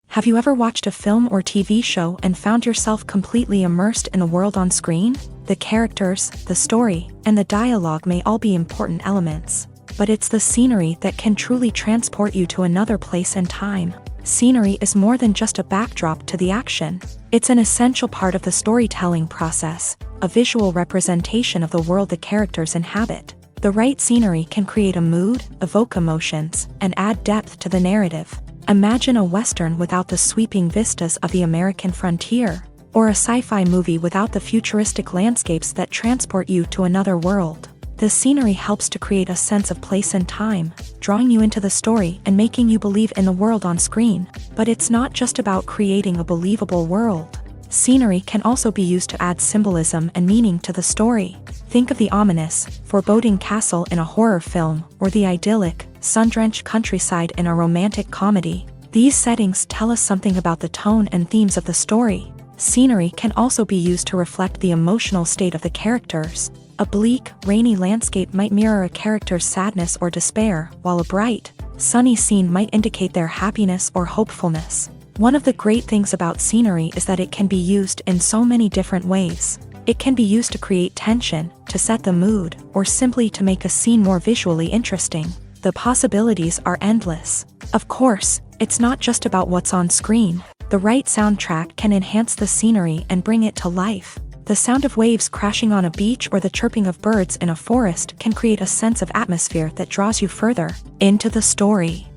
Have you ever watched a film or TV show and found yourself completely immersed in the world on screen? The characters, the story, and the dialogue may all be important elements, but it's the scenery that can truly transport you to another place and time. Scenery is more than just a backdrop to the action. It's an essential part of the storytelling process, a visual representation of the world the characters inhabit. The right scenery can create a mood, evoke emotions, and add depth to the narrative. Imagine a Western without the sweeping vistas of the American frontier, or a sci-fi movie without the futuristic landscapes that transport you to another world. The scenery helps to create a sense of place and time, drawing you into the story and making you believe in the world on screen. But it's not just about creating a believable world. Scenery can also be used to add symbolism and meaning to the story. Think of the ominous, foreboding castle in a horror film, or the idyllic, sun-drenched countryside in a romantic comedy. These settings tell us something about the tone and themes of the story. Scenery can also be used to reflect the emotional state of the characters. A bleak, rainy landscape might mirror a character's sadness or despair, while a bright, sunny scene might indicate their happiness or hopefulness. One of the great things about scenery is that it can be used in so many different ways. It can be used to create tension, to set the mood, or simply to make a scene more visually interesting. The possibilities are endless. Of course, it's not just about what's on screen. The right soundtrack can enhance the scenery and bring it to life. The sound of waves crashing on a beach or the chirping of birds in a forest can create a sense of atmosphere that draws you further into the story.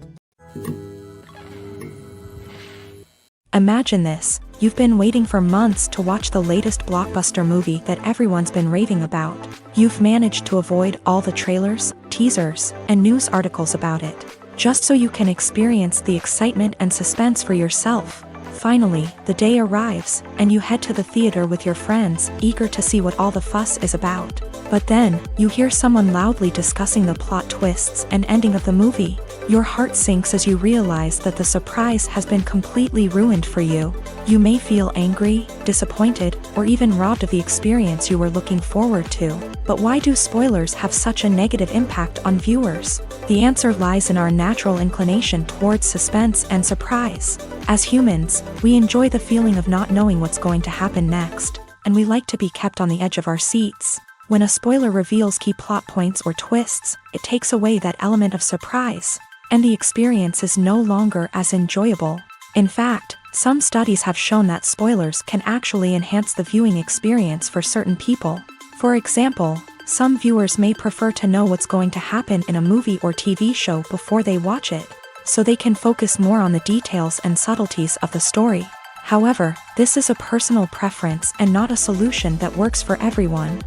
Imagine this: you've been waiting for months to watch the latest blockbuster movie that everyone's been raving about. You've managed to avoid all the trailers, teasers, and news articles about it, just so you can experience the excitement and suspense for yourself. Finally, the day arrives, and you head to the theater with your friends, eager to see what all the fuss is about. But then, you hear someone loudly discussing the plot twists and ending of the movie. Your heart sinks as you realize that the surprise has been completely ruined for you. You may feel angry, disappointed, or even robbed of the experience you were looking forward to. But why do spoilers have such a negative impact on viewers? The answer lies in our natural inclination towards suspense and surprise. As humans, we enjoy the feeling of not knowing what's going to happen next, and we like to be kept on the edge of our seats. When a spoiler reveals key plot points or twists, it takes away that element of surprise, and the experience is no longer as enjoyable. In fact, some studies have shown that spoilers can actually enhance the viewing experience for certain people. For example, some viewers may prefer to know what's going to happen in a movie or TV show before they watch it, so they can focus more on the details and subtleties of the story. However, this is a personal preference and not a solution that works for everyone.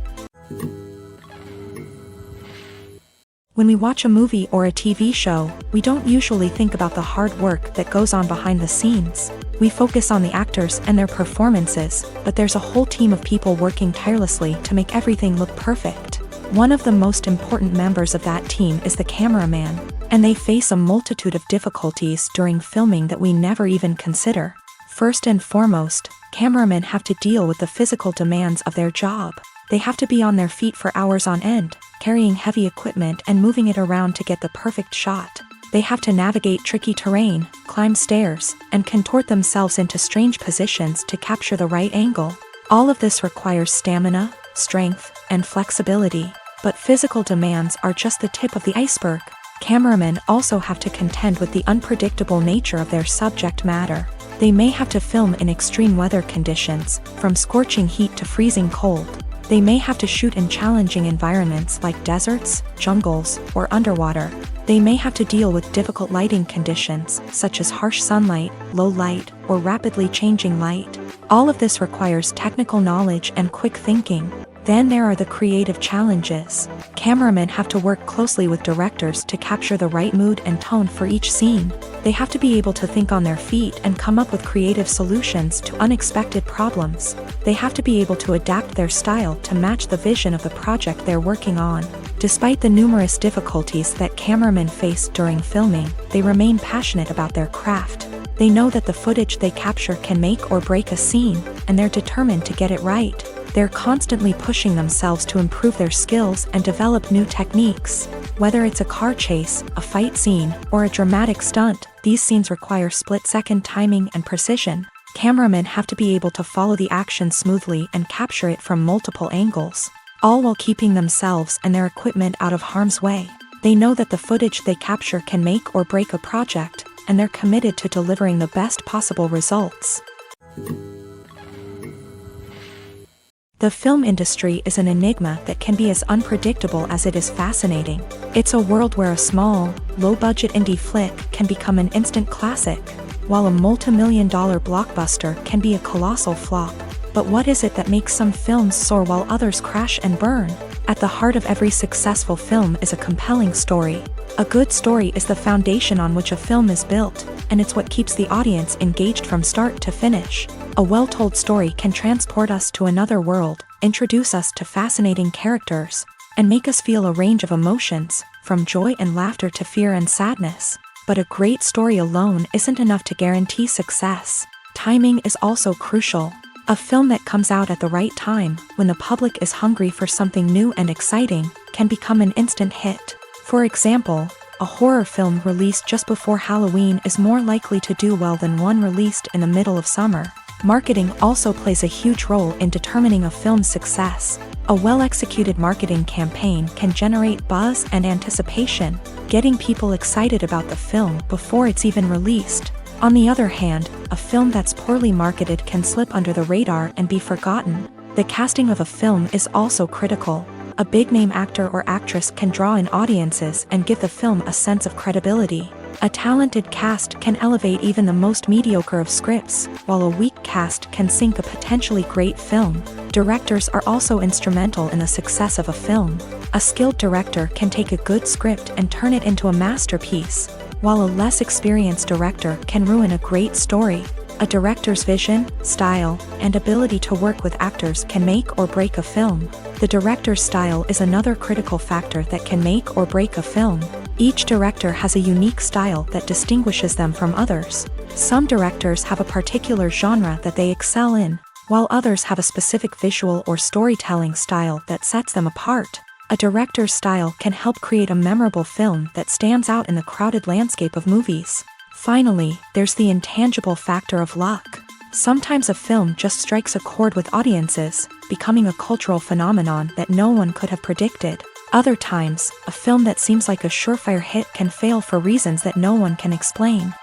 When we watch a movie or a TV show, we don't usually think about the hard work that goes on behind the scenes. We focus on the actors and their performances, but there's a whole team of people working tirelessly to make everything look perfect. One of the most important members of that team is the cameraman, and they face a multitude of difficulties during filming that we never even consider. First and foremost, cameramen have to deal with the physical demands of their job. They have to be on their feet for hours on end, carrying heavy equipment and moving it around to get the perfect shot. They have to navigate tricky terrain, climb stairs, and contort themselves into strange positions to capture the right angle. All of this requires stamina, strength, and flexibility. But physical demands are just the tip of the iceberg. Cameramen also have to contend with the unpredictable nature of their subject matter. They may have to film in extreme weather conditions, from scorching heat to freezing cold. They may have to shoot in challenging environments like deserts, jungles, or underwater. They may have to deal with difficult lighting conditions, such as harsh sunlight, low light, or rapidly changing light. All of this requires technical knowledge and quick thinking. Then there are the creative challenges. Cameramen have to work closely with directors to capture the right mood and tone for each scene. They have to be able to think on their feet and come up with creative solutions to unexpected problems. They have to be able to adapt their style to match the vision of the project they're working on. Despite the numerous difficulties that cameramen face during filming, they remain passionate about their craft. They know that the footage they capture can make or break a scene, and they're determined to get it right. They're constantly pushing themselves to improve their skills and develop new techniques. Whether it's a car chase, a fight scene, or a dramatic stunt, these scenes require split-second timing and precision. Cameramen have to be able to follow the action smoothly and capture it from multiple angles, all while keeping themselves and their equipment out of harm's way. They know that the footage they capture can make or break a project, and they're committed to delivering the best possible results. The film industry is an enigma that can be as unpredictable as it is fascinating. It's a world where a small, low-budget indie flick can become an instant classic, while a multi-million-dollar blockbuster can be a colossal flop. But what is it that makes some films soar while others crash and burn? At the heart of every successful film is a compelling story. A good story is the foundation on which a film is built, and it's what keeps the audience engaged from start to finish. A well-told story can transport us to another world, introduce us to fascinating characters, and make us feel a range of emotions, from joy and laughter to fear and sadness. But a great story alone isn't enough to guarantee success. Timing is also crucial. A film that comes out at the right time, when the public is hungry for something new and exciting, can become an instant hit. For example, a horror film released just before Halloween is more likely to do well than one released in the middle of summer. Marketing also plays a huge role in determining a film's success. A well-executed marketing campaign can generate buzz and anticipation, getting people excited about the film before it's even released. On the other hand, a film that's poorly marketed can slip under the radar and be forgotten. The casting of a film is also critical. A big-name actor or actress can draw in audiences and give the film a sense of credibility. A talented cast can elevate even the most mediocre of scripts, while a weak cast can sink a potentially great film. Directors are also instrumental in the success of a film. A skilled director can take a good script and turn it into a masterpiece, while a less experienced director can ruin a great story. A director's vision, style, and ability to work with actors can make or break a film. The director's style is another critical factor that can make or break a film. Each director has a unique style that distinguishes them from others. Some directors have a particular genre that they excel in, while others have a specific visual or storytelling style that sets them apart. A director's style can help create a memorable film that stands out in the crowded landscape of movies. Finally, there's the intangible factor of luck. Sometimes a film just strikes a chord with audiences, becoming a cultural phenomenon that no one could have predicted. Other times, a film that seems like a surefire hit can fail for reasons that no one can explain.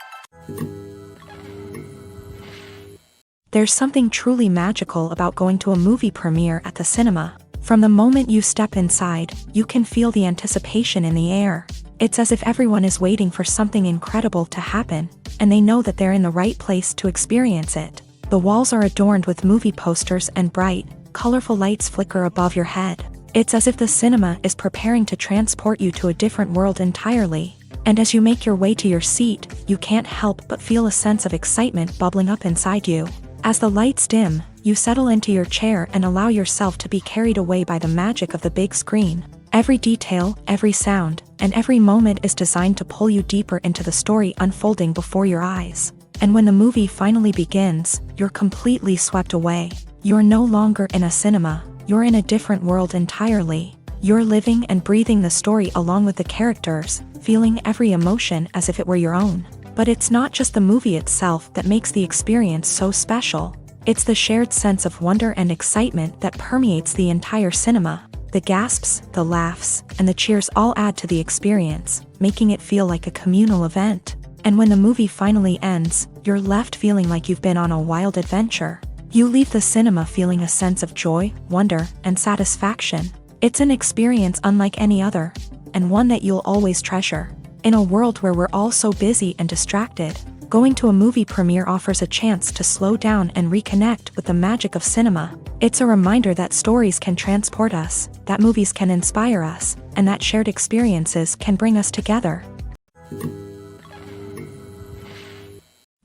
There's something truly magical about going to a movie premiere at the cinema. From the moment you step inside, you can feel the anticipation in the air. It's as if everyone is waiting for something incredible to happen, and they know that they're in the right place to experience it. The walls are adorned with movie posters and bright, colorful lights flicker above your head. It's as if the cinema is preparing to transport you to a different world entirely. And as you make your way to your seat, you can't help but feel a sense of excitement bubbling up inside you. As the lights dim, you settle into your chair and allow yourself to be carried away by the magic of the big screen. Every detail, every sound, and every moment is designed to pull you deeper into the story unfolding before your eyes. And when the movie finally begins, you're completely swept away. You're no longer in a cinema, you're in a different world entirely. You're living and breathing the story along with the characters, feeling every emotion as if it were your own. But it's not just the movie itself that makes the experience so special. It's the shared sense of wonder and excitement that permeates the entire cinema. The gasps, the laughs, and the cheers all add to the experience, making it feel like a communal event. And when the movie finally ends, you're left feeling like you've been on a wild adventure. You leave the cinema feeling a sense of joy, wonder, and satisfaction. It's an experience unlike any other, and one that you'll always treasure. In a world where we're all so busy and distracted, going to a movie premiere offers a chance to slow down and reconnect with the magic of cinema. It's a reminder that stories can transport us, that movies can inspire us, and that shared experiences can bring us together.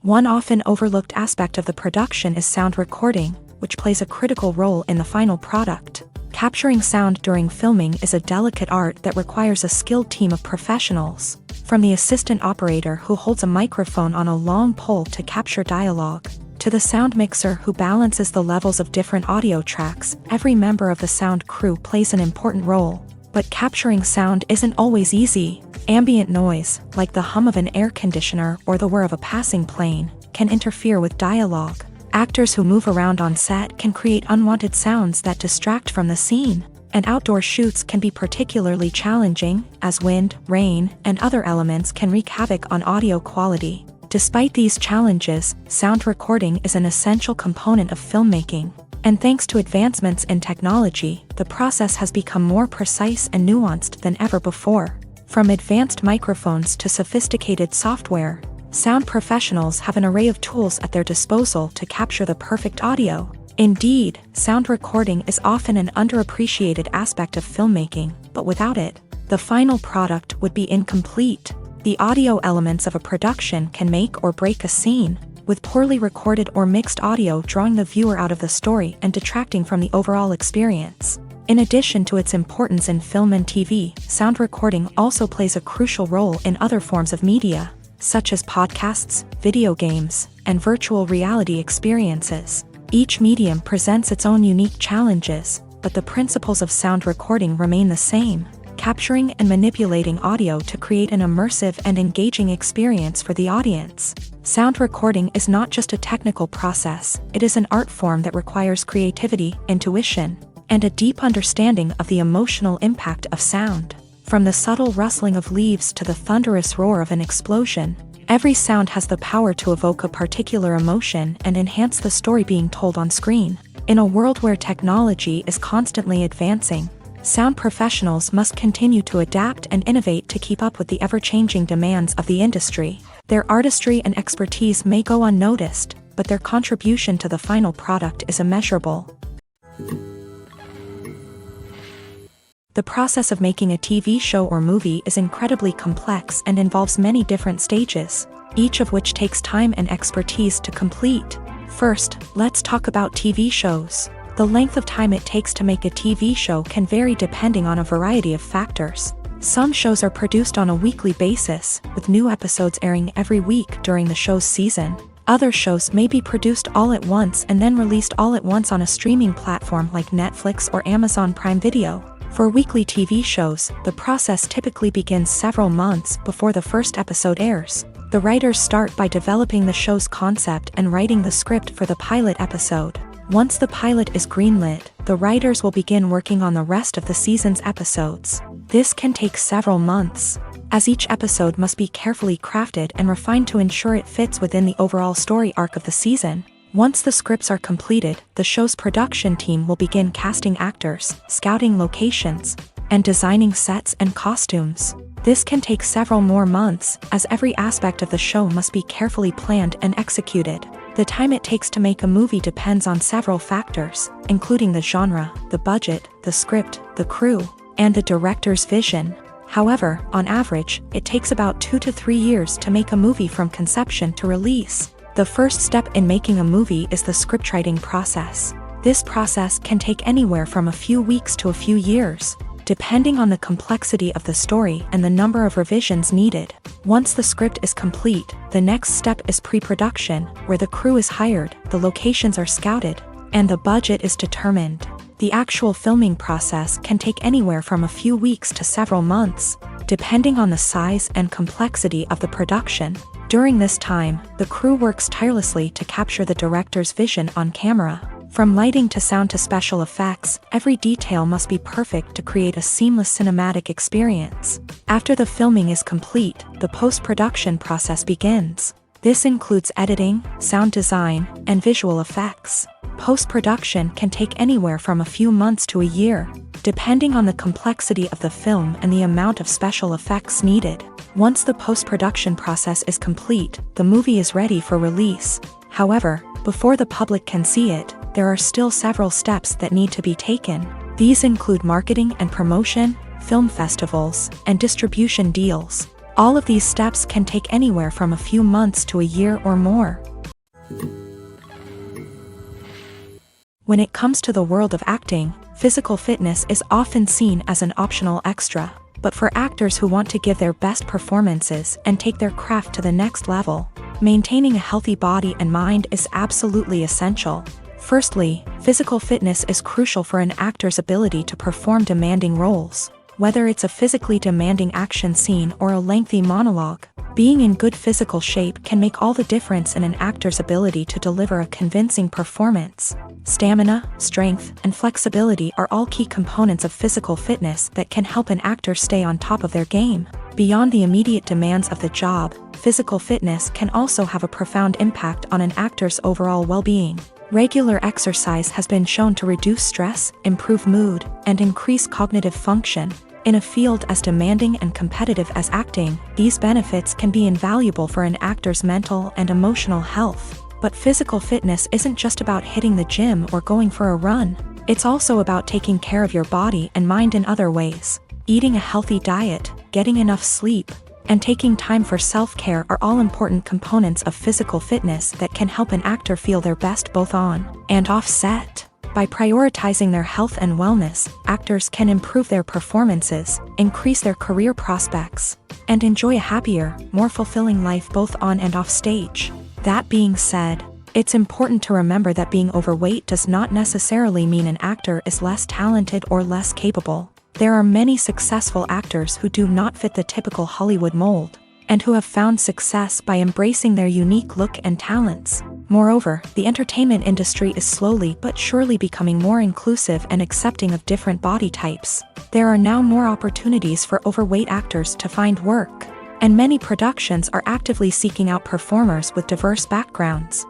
One often overlooked aspect of the production is sound recording, which plays a critical role in the final product. Capturing sound during filming is a delicate art that requires a skilled team of professionals. From the assistant operator who holds a microphone on a long pole to capture dialogue, To the sound mixer who balances the levels of different audio tracks, every member of the sound crew plays an important role. But capturing sound isn't always easy. Ambient noise, like the hum of an air conditioner or the whir of a passing plane, can interfere with dialogue. Actors who move around on set can create unwanted sounds that distract from the scene. And outdoor shoots can be particularly challenging, as wind, rain, and other elements can wreak havoc on audio quality. Despite these challenges, sound recording is an essential component of filmmaking. And thanks to advancements in technology, the process has become more precise and nuanced than ever before. From advanced microphones to sophisticated software, sound professionals have an array of tools at their disposal to capture the perfect audio. Indeed, sound recording is often an underappreciated aspect of filmmaking, but without it, the final product would be incomplete. The audio elements of a production can make or break a scene, with poorly recorded or mixed audio drawing the viewer out of the story and detracting from the overall experience. In addition to its importance in film and TV, sound recording also plays a crucial role in other forms of media, such as podcasts, video games, and virtual reality experiences. Each medium presents its own unique challenges, but the principles of sound recording remain the same, capturing and manipulating audio to create an immersive and engaging experience for the audience. Sound recording is not just a technical process, it is an art form that requires creativity, intuition, and a deep understanding of the emotional impact of sound. From the subtle rustling of leaves to the thunderous roar of an explosion, every sound has the power to evoke a particular emotion and enhance the story being told on screen. In a world where technology is constantly advancing, sound professionals must continue to adapt and innovate to keep up with the ever-changing demands of the industry. Their artistry and expertise may go unnoticed, but their contribution to the final product is immeasurable. The process of making a TV show or movie is incredibly complex and involves many different stages, each of which takes time and expertise to complete. First, let's talk about TV shows. The length of time it takes to make a TV show can vary depending on a variety of factors. Some shows are produced on a weekly basis, with new episodes airing every week during the show's season. Other shows may be produced all at once and then released all at once on a streaming platform like Netflix or Amazon Prime Video. For weekly TV shows, the process typically begins several months before the first episode airs. The writers start by developing the show's concept and writing the script for the pilot episode. Once the pilot is greenlit, the writers will begin working on the rest of the season's episodes. This can take several months, as each episode must be carefully crafted and refined to ensure it fits within the overall story arc of the season. Once the scripts are completed, the show's production team will begin casting actors, scouting locations, and designing sets and costumes. This can take several more months, as every aspect of the show must be carefully planned and executed. The time it takes to make a movie depends on several factors, including the genre, the budget, the script, the crew, and the director's vision. However, on average, it takes about 2 to 3 years to make a movie from conception to release. The first step in making a movie is the scriptwriting process. This process can take anywhere from a few weeks to a few years, depending on the complexity of the story and the number of revisions needed. Once the script is complete, the next step is pre-production, where the crew is hired, the locations are scouted, and the budget is determined. The actual filming process can take anywhere from a few weeks to several months, depending on the size and complexity of the production. During this time, the crew works tirelessly to capture the director's vision on camera. From lighting to sound to special effects, every detail must be perfect to create a seamless cinematic experience. After the filming is complete, the post-production process begins. This includes editing, sound design, and visual effects. Post-production can take anywhere from a few months to a year, depending on the complexity of the film and the amount of special effects needed. Once the post-production process is complete, the movie is ready for release. However, before the public can see it, there are still several steps that need to be taken. These include marketing and promotion, film festivals, and distribution deals. All of these steps can take anywhere from a few months to a year or more. When it comes to the world of acting, physical fitness is often seen as an optional extra. But for actors who want to give their best performances and take their craft to the next level, Maintaining a healthy body and mind is absolutely essential. Firstly, physical fitness is crucial for an actor's ability to perform demanding roles. Whether it's a physically demanding action scene or a lengthy monologue, being in good physical shape can make all the difference in an actor's ability to deliver a convincing performance. Stamina, strength, and flexibility are all key components of physical fitness that can help an actor stay on top of their game. Beyond the immediate demands of the job, physical fitness can also have a profound impact on an actor's overall well-being. Regular exercise has been shown to reduce stress, improve mood, and increase cognitive function. In a field as demanding and competitive as acting, these benefits can be invaluable for an actor's mental and emotional health. But physical fitness isn't just about hitting the gym or going for a run. It's also about taking care of your body and mind in other ways. Eating a healthy diet, getting enough sleep, and taking time for self-care are all important components of physical fitness that can help an actor feel their best both on and off set. By prioritizing their health and wellness, actors can improve their performances, increase their career prospects, and enjoy a happier, more fulfilling life both on and off stage. That being said, it's important to remember that being overweight does not necessarily mean an actor is less talented or less capable. There are many successful actors who do not fit the typical Hollywood mold, and who have found success by embracing their unique look and talents. Moreover, the entertainment industry is slowly but surely becoming more inclusive and accepting of different body types. There are now more opportunities for overweight actors to find work, and many productions are actively seeking out performers with diverse backgrounds.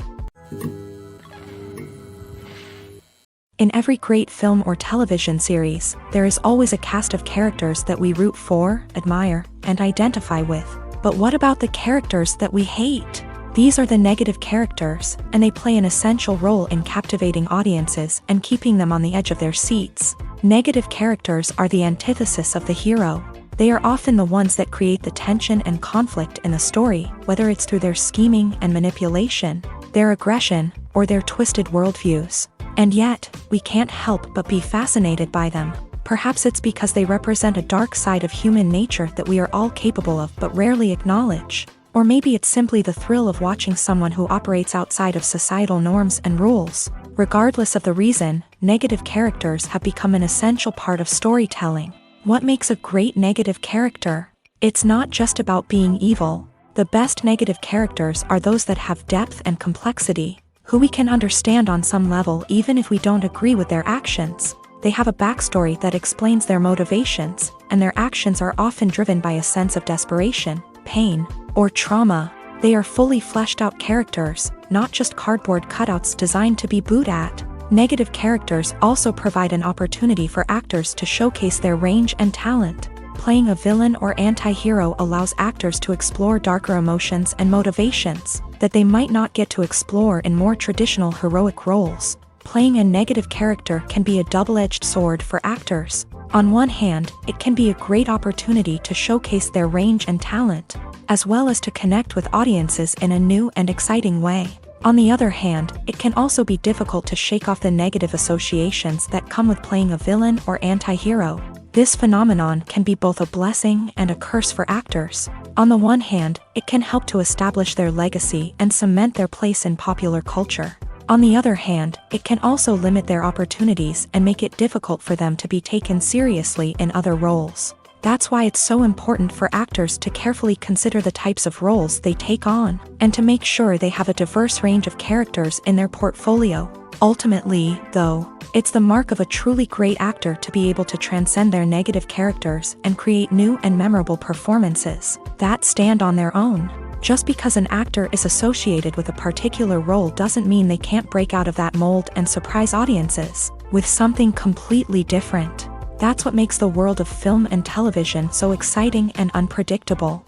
In every great film or television series, there is always a cast of characters that we root for, admire, and identify with. But what about the characters that we hate? These are the negative characters, and they play an essential role in captivating audiences and keeping them on the edge of their seats. Negative characters are the antithesis of the hero. They are often the ones that create the tension and conflict in the story, whether it's through their scheming and manipulation, their aggression, or their twisted worldviews. And yet, we can't help but be fascinated by them. Perhaps it's because they represent a dark side of human nature that we are all capable of but rarely acknowledge. Or maybe it's simply the thrill of watching someone who operates outside of societal norms and rules. Regardless of the reason, negative characters have become an essential part of storytelling. What makes a great negative character? It's not just about being evil. The best negative characters are those that have depth and complexity, who we can understand on some level even if we don't agree with their actions. They have a backstory that explains their motivations, and their actions are often driven by a sense of desperation, pain, or trauma. They are fully fleshed out characters, not just cardboard cutouts designed to be booed at. Negative characters also provide an opportunity for actors to showcase their range and talent. Playing a villain or anti-hero allows actors to explore darker emotions and motivations that they might not get to explore in more traditional heroic roles. Playing a negative character can be a double-edged sword for actors. On one hand, it can be a great opportunity to showcase their range and talent, as well as to connect with audiences in a new and exciting way. On the other hand, it can also be difficult to shake off the negative associations that come with playing a villain or anti-hero. This phenomenon can be both a blessing and a curse for actors. On the one hand, it can help to establish their legacy and cement their place in popular culture. On the other hand, it can also limit their opportunities and make it difficult for them to be taken seriously in other roles. That's why it's so important for actors to carefully consider the types of roles they take on, and to make sure they have a diverse range of characters in their portfolio. Ultimately, though, it's the mark of a truly great actor to be able to transcend their negative characters and create new and memorable performances that stand on their own. Just because an actor is associated with a particular role doesn't mean they can't break out of that mold and surprise audiences with something completely different. That's what makes the world of film and television so exciting and unpredictable.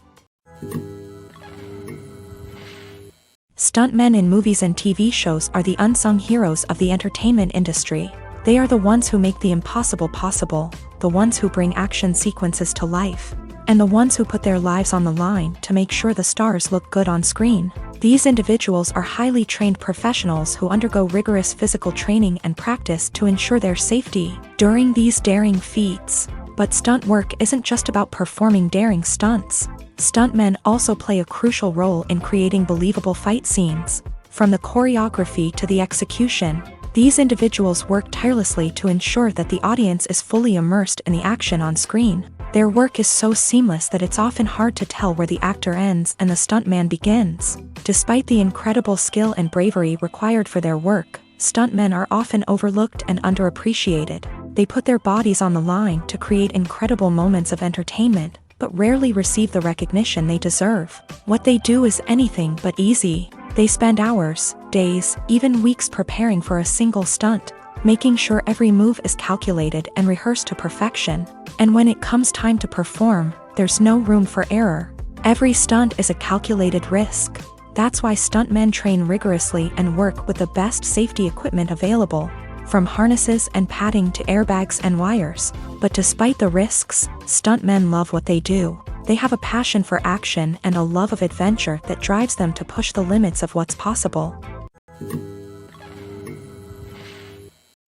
Stuntmen in movies and TV shows are the unsung heroes of the entertainment industry. They are the ones who make the impossible possible, the ones who bring action sequences to life, and the ones who put their lives on the line to make sure the stars look good on screen. These individuals are highly trained professionals who undergo rigorous physical training and practice to ensure their safety. During these daring feats, But stunt work isn't just about performing daring stunts. Stuntmen also play a crucial role in creating believable fight scenes. From the choreography to the execution, these individuals work tirelessly to ensure that the audience is fully immersed in the action on screen. Their work is so seamless that it's often hard to tell where the actor ends and the stuntman begins. Despite the incredible skill and bravery required for their work, stuntmen are often overlooked and underappreciated. They put their bodies on the line to create incredible moments of entertainment, but rarely receive the recognition they deserve. What they do is anything but easy. They spend hours, days, even weeks preparing for a single stunt, making sure every move is calculated and rehearsed to perfection. And when it comes time to perform, there's no room for error. Every stunt is a calculated risk. That's why stuntmen train rigorously and work with the best safety equipment available, from harnesses and padding to airbags and wires. But despite the risks, stuntmen love what they do. They have a passion for action and a love of adventure that drives them to push the limits of what's possible.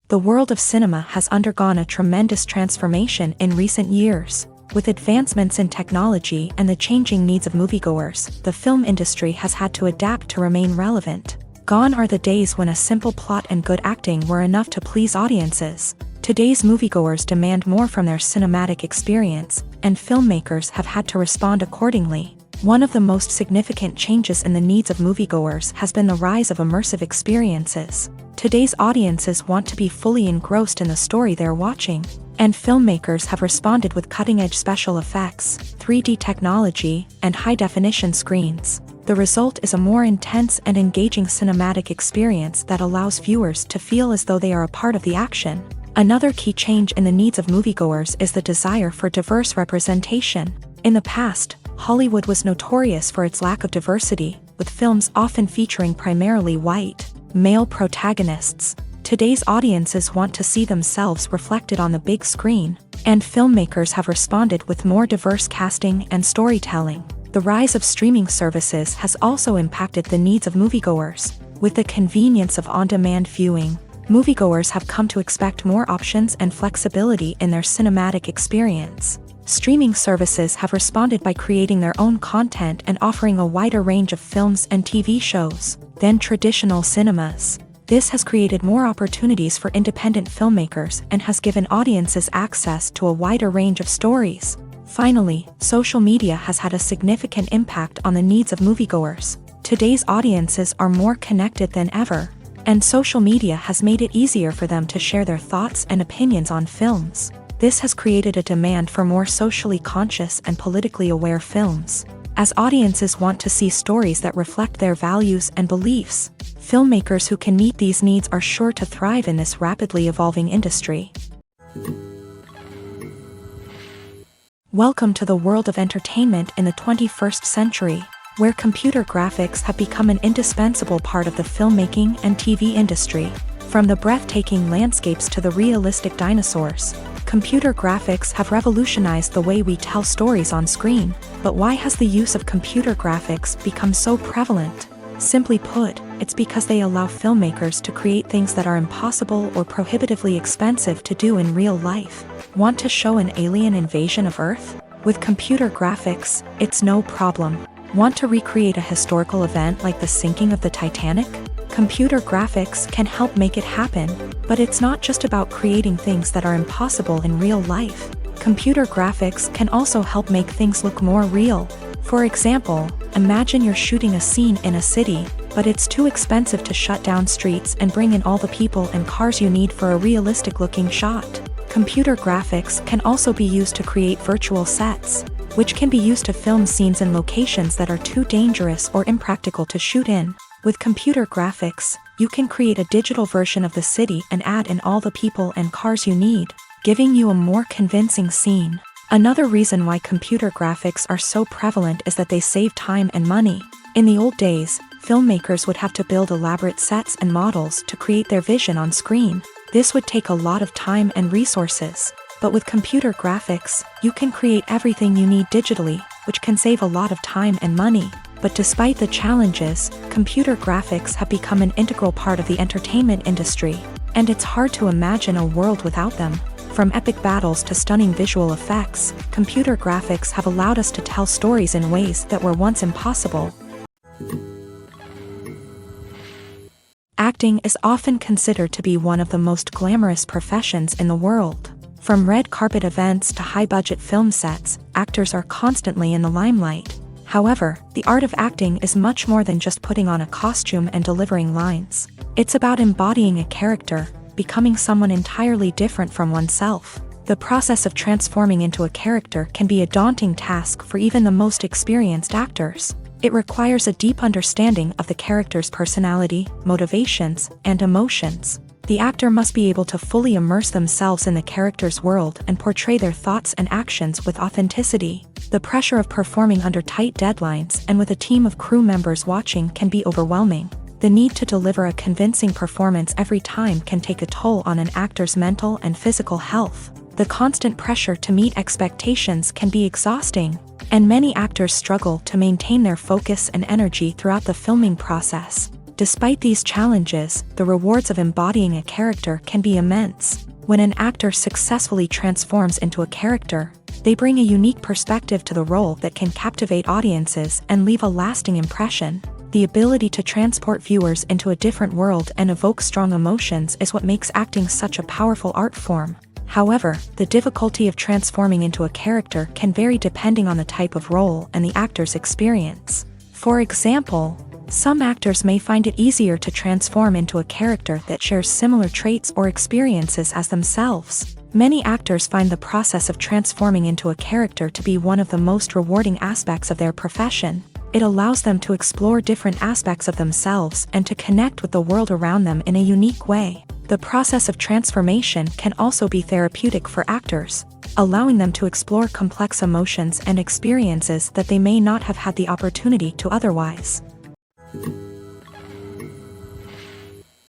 The world of cinema has undergone a tremendous transformation in recent years. With advancements in technology and the changing needs of moviegoers, the film industry has had to adapt to remain relevant. Gone are the days when a simple plot and good acting were enough to please audiences. Today's moviegoers demand more from their cinematic experience, and filmmakers have had to respond accordingly. One of the most significant changes in the needs of moviegoers has been the rise of immersive experiences. Today's audiences want to be fully engrossed in the story they're watching, and filmmakers have responded with cutting-edge special effects, 3D technology, and high-definition screens. The result is a more intense and engaging cinematic experience that allows viewers to feel as though they are a part of the action. Another key change in the needs of moviegoers is the desire for diverse representation. In the past, Hollywood was notorious for its lack of diversity, with films often featuring primarily white, male protagonists. Today's audiences want to see themselves reflected on the big screen, and filmmakers have responded with more diverse casting and storytelling. The rise of streaming services has also impacted the needs of moviegoers. With the convenience of on-demand viewing, moviegoers have come to expect more options and flexibility in their cinematic experience. Streaming services have responded by creating their own content and offering a wider range of films and TV shows than traditional cinemas. This has created more opportunities for independent filmmakers and has given audiences access to a wider range of stories. Finally, social media has had a significant impact on the needs of moviegoers. Today's audiences are more connected than ever, and social media has made it easier for them to share their thoughts and opinions on films. This has created a demand for more socially conscious and politically aware films. As audiences want to see stories that reflect their values and beliefs, filmmakers who can meet these needs are sure to thrive in this rapidly evolving industry. Welcome to the world of entertainment in the 21st century, where computer graphics have become an indispensable part of the filmmaking and TV industry. From the breathtaking landscapes to the realistic dinosaurs, computer graphics have revolutionized the way we tell stories on screen. But why has the use of computer graphics become so prevalent? Simply put, it's because they allow filmmakers to create things that are impossible or prohibitively expensive to do in real life. Want to show an alien invasion of Earth? With computer graphics, it's no problem. Want to recreate a historical event like the sinking of the Titanic? Computer graphics can help make it happen, but it's not just about creating things that are impossible in real life. Computer graphics can also help make things look more real. For example, imagine you're shooting a scene in a city, but it's too expensive to shut down streets and bring in all the people and cars you need for a realistic-looking shot. Computer graphics can also be used to create virtual sets, which can be used to film scenes in locations that are too dangerous or impractical to shoot in. With computer graphics, you can create a digital version of the city and add in all the people and cars you need, giving you a more convincing scene. Another reason why computer graphics are so prevalent is that they save time and money. In the old days, filmmakers would have to build elaborate sets and models to create their vision on screen. This would take a lot of time and resources. But with computer graphics, you can create everything you need digitally, which can save a lot of time and money. But despite the challenges, computer graphics have become an integral part of the entertainment industry, and it's hard to imagine a world without them. From epic battles to stunning visual effects, computer graphics have allowed us to tell stories in ways that were once impossible. Acting is often considered to be one of the most glamorous professions in the world. From red carpet events to high-budget film sets, actors are constantly in the limelight. However, the art of acting is much more than just putting on a costume and delivering lines. It's about embodying a character, becoming someone entirely different from oneself. The process of transforming into a character can be a daunting task for even the most experienced actors. It requires a deep understanding of the character's personality, motivations, and emotions. The actor must be able to fully immerse themselves in the character's world and portray their thoughts and actions with authenticity. The pressure of performing under tight deadlines and with a team of crew members watching can be overwhelming. The need to deliver a convincing performance every time can take a toll on an actor's mental and physical health. The constant pressure to meet expectations can be exhausting, and many actors struggle to maintain their focus and energy throughout the filming process. Despite these challenges, the rewards of embodying a character can be immense. When an actor successfully transforms into a character, they bring a unique perspective to the role that can captivate audiences and leave a lasting impression. The ability to transport viewers into a different world and evoke strong emotions is what makes acting such a powerful art form. However, the difficulty of transforming into a character can vary depending on the type of role and the actor's experience. For example, some actors may find it easier to transform into a character that shares similar traits or experiences as themselves. Many actors find the process of transforming into a character to be one of the most rewarding aspects of their profession. It allows them to explore different aspects of themselves and to connect with the world around them in a unique way. The process of transformation can also be therapeutic for actors, allowing them to explore complex emotions and experiences that they may not have had the opportunity to otherwise.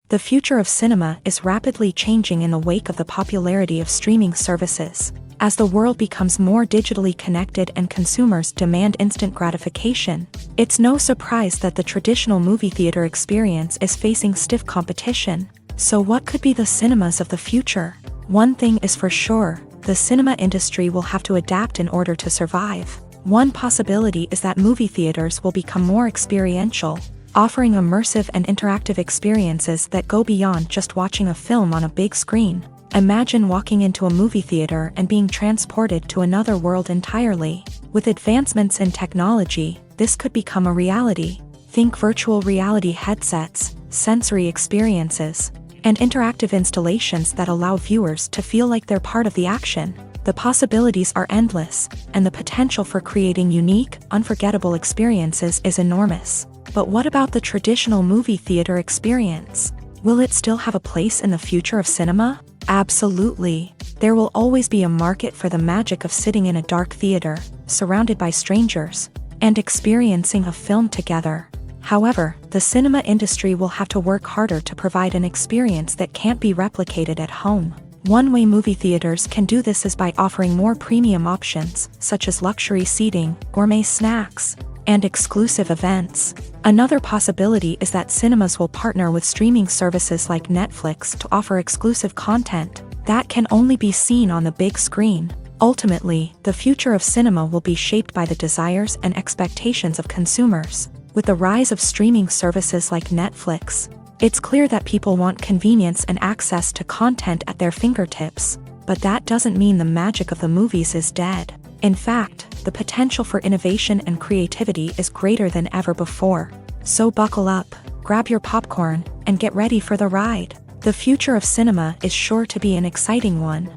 The future of cinema is rapidly changing in the wake of the popularity of streaming services. As the world becomes more digitally connected and consumers demand instant gratification, it's no surprise that the traditional movie theater experience is facing stiff competition. So what could be the cinemas of the future? One thing is for sure, the cinema industry will have to adapt in order to survive. One possibility is that movie theaters will become more experiential, offering immersive and interactive experiences that go beyond just watching a film on a big screen. Imagine walking into a movie theater and being transported to another world entirely. With advancements in technology, this could become a reality. Think virtual reality headsets, sensory experiences, and interactive installations that allow viewers to feel like they're part of the action. The possibilities are endless, and the potential for creating unique, unforgettable experiences is enormous. But what about the traditional movie theater experience? Will it still have a place in the future of cinema? Absolutely. There will always be a market for the magic of sitting in a dark theater, surrounded by strangers, and experiencing a film together. However, the cinema industry will have to work harder to provide an experience that can't be replicated at home. One way movie theaters can do this is by offering more premium options, such as luxury seating, gourmet snacks, and exclusive events. Another possibility is that cinemas will partner with streaming services like Netflix to offer exclusive content that can only be seen on the big screen. Ultimately, the future of cinema will be shaped by the desires and expectations of consumers. With the rise of streaming services like Netflix, it's clear that people want convenience and access to content at their fingertips. But that doesn't mean the magic of the movies is dead. In fact, the potential for innovation and creativity is greater than ever before. So buckle up, grab your popcorn, and get ready for the ride. The future of cinema is sure to be an exciting one.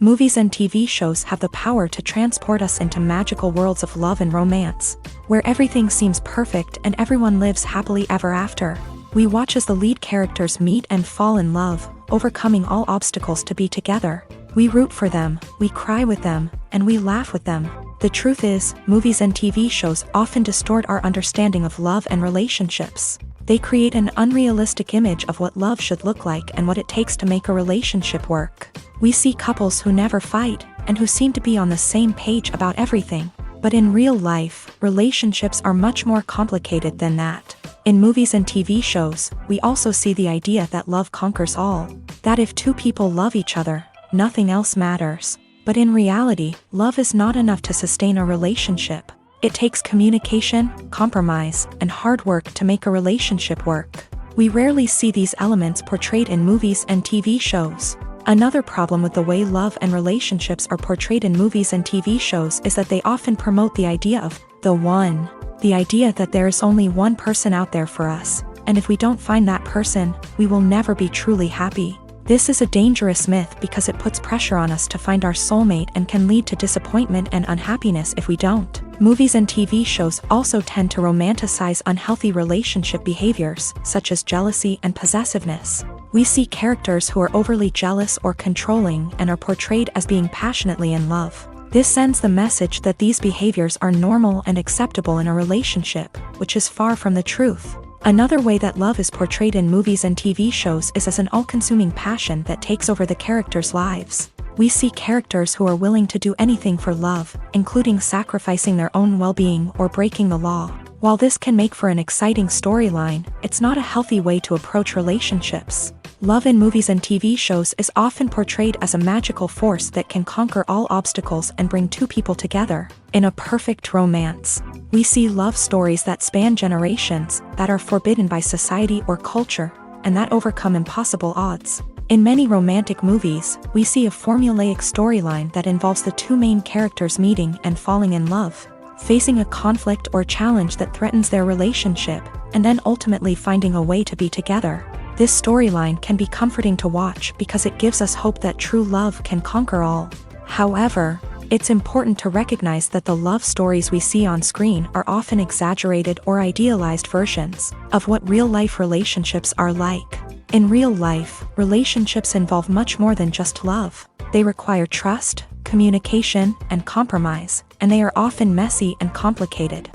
Movies and TV shows have the power to transport us into magical worlds of love and romance, where everything seems perfect and everyone lives happily ever after. We watch as the lead characters meet and fall in love, overcoming all obstacles to be together. We root for them, we cry with them, and we laugh with them. The truth is, movies and TV shows often distort our understanding of love and relationships. They create an unrealistic image of what love should look like and what it takes to make a relationship work. We see couples who never fight, and who seem to be on the same page about everything. But in real life, relationships are much more complicated than that. In movies and TV shows, we also see the idea that love conquers all, that if two people love each other, nothing else matters. But in reality, love is not enough to sustain a relationship. It takes communication, compromise, and hard work to make a relationship work. We rarely see these elements portrayed in movies and TV shows. Another problem with the way love and relationships are portrayed in movies and TV shows is that they often promote the idea of the one. The idea that there is only one person out there for us, and if we don't find that person, we will never be truly happy. This is a dangerous myth because it puts pressure on us to find our soulmate and can lead to disappointment and unhappiness if we don't. Movies and TV shows also tend to romanticize unhealthy relationship behaviors, such as jealousy and possessiveness. We see characters who are overly jealous or controlling and are portrayed as being passionately in love. This sends the message that these behaviors are normal and acceptable in a relationship, which is far from the truth. Another way that love is portrayed in movies and TV shows is as an all-consuming passion that takes over the characters' lives. We see characters who are willing to do anything for love, including sacrificing their own well-being or breaking the law. While this can make for an exciting storyline, it's not a healthy way to approach relationships. Love in movies and TV shows is often portrayed as a magical force that can conquer all obstacles and bring two people together. In a perfect romance, we see love stories that span generations, that are forbidden by society or culture, and that overcome impossible odds. In many romantic movies, we see a formulaic storyline that involves the two main characters meeting and falling in love, facing a conflict or challenge that threatens their relationship, and then ultimately finding a way to be together. This storyline can be comforting to watch because it gives us hope that true love can conquer all. However, it's important to recognize that the love stories we see on screen are often exaggerated or idealized versions of what real-life relationships are like. In real life, relationships involve much more than just love. They require trust, communication, and compromise, and they are often messy and complicated.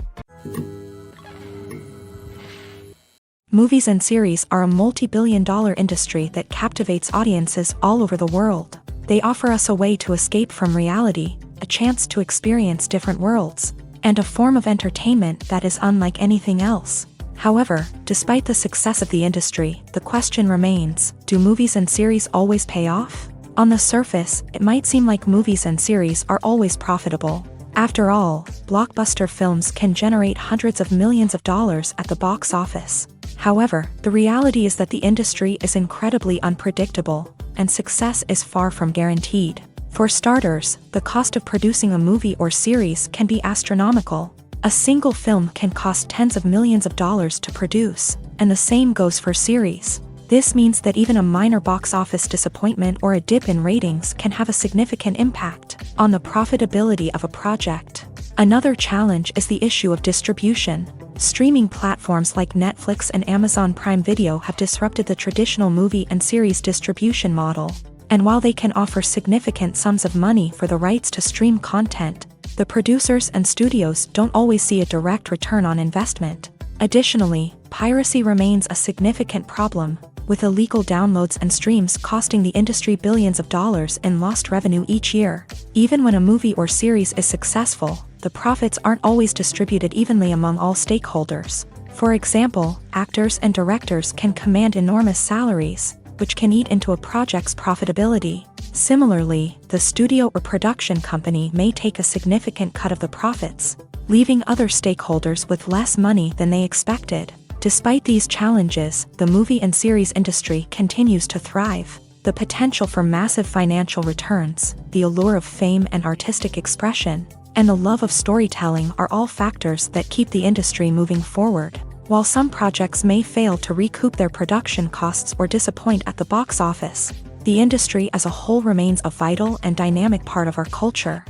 Movies and series are a multi-billion-dollar industry that captivates audiences all over the world. They offer us a way to escape from reality, a chance to experience different worlds, and a form of entertainment that is unlike anything else. However, despite the success of the industry, the question remains, do movies and series always pay off? On the surface, it might seem like movies and series are always profitable. After all, blockbuster films can generate hundreds of millions of dollars at the box office. However, the reality is that the industry is incredibly unpredictable, and success is far from guaranteed. For starters, the cost of producing a movie or series can be astronomical. A single film can cost tens of millions of dollars to produce, and the same goes for series. This means that even a minor box office disappointment or a dip in ratings can have a significant impact on the profitability of a project. Another challenge is the issue of distribution. Streaming platforms like Netflix and Amazon Prime Video have disrupted the traditional movie and series distribution model. And while they can offer significant sums of money for the rights to stream content, the producers and studios don't always see a direct return on investment. Additionally, piracy remains a significant problem, with illegal downloads and streams costing the industry billions of dollars in lost revenue each year. Even when a movie or series is successful, the profits aren't always distributed evenly among all stakeholders. For example, actors and directors can command enormous salaries, which can eat into a project's profitability. Similarly, the studio or production company may take a significant cut of the profits, leaving other stakeholders with less money than they expected. Despite these challenges, the movie and series industry continues to thrive. The potential for massive financial returns, the allure of fame and artistic expression, and the love of storytelling are all factors that keep the industry moving forward. While some projects may fail to recoup their production costs or disappoint at the box office, the industry as a whole remains a vital and dynamic part of our culture.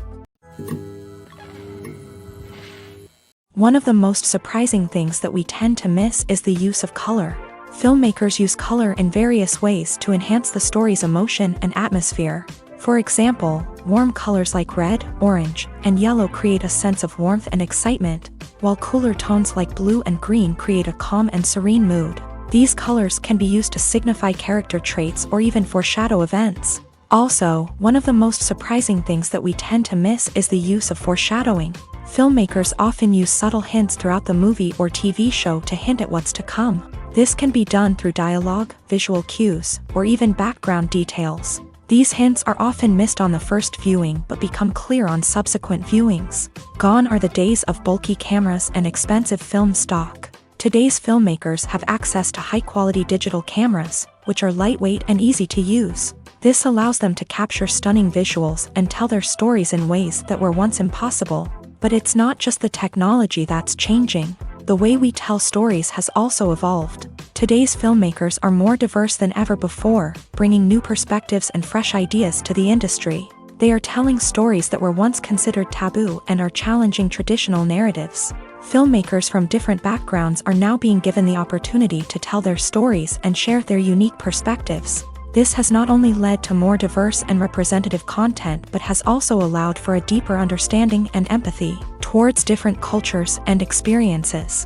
One of the most surprising things that we tend to miss is the use of color. Filmmakers use color in various ways to enhance the story's emotion and atmosphere. For example, warm colors like red, orange, and yellow create a sense of warmth and excitement, while cooler tones like blue and green create a calm and serene mood. These colors can be used to signify character traits or even foreshadow events. Also, one of the most surprising things that we tend to miss is the use of foreshadowing. Filmmakers often use subtle hints throughout the movie or TV show to hint at what's to come. This can be done through dialogue, visual cues, or even background details. These hints are often missed on the first viewing but become clear on subsequent viewings. Gone are the days of bulky cameras and expensive film stock. Today's filmmakers have access to high-quality digital cameras, which are lightweight and easy to use. This allows them to capture stunning visuals and tell their stories in ways that were once impossible. But it's not just the technology that's changing. The way we tell stories has also evolved. Today's filmmakers are more diverse than ever before, bringing new perspectives and fresh ideas to the industry. They are telling stories that were once considered taboo and are challenging traditional narratives. Filmmakers from different backgrounds are now being given the opportunity to tell their stories and share their unique perspectives. This has not only led to more diverse and representative content but has also allowed for a deeper understanding and empathy towards different cultures and experiences.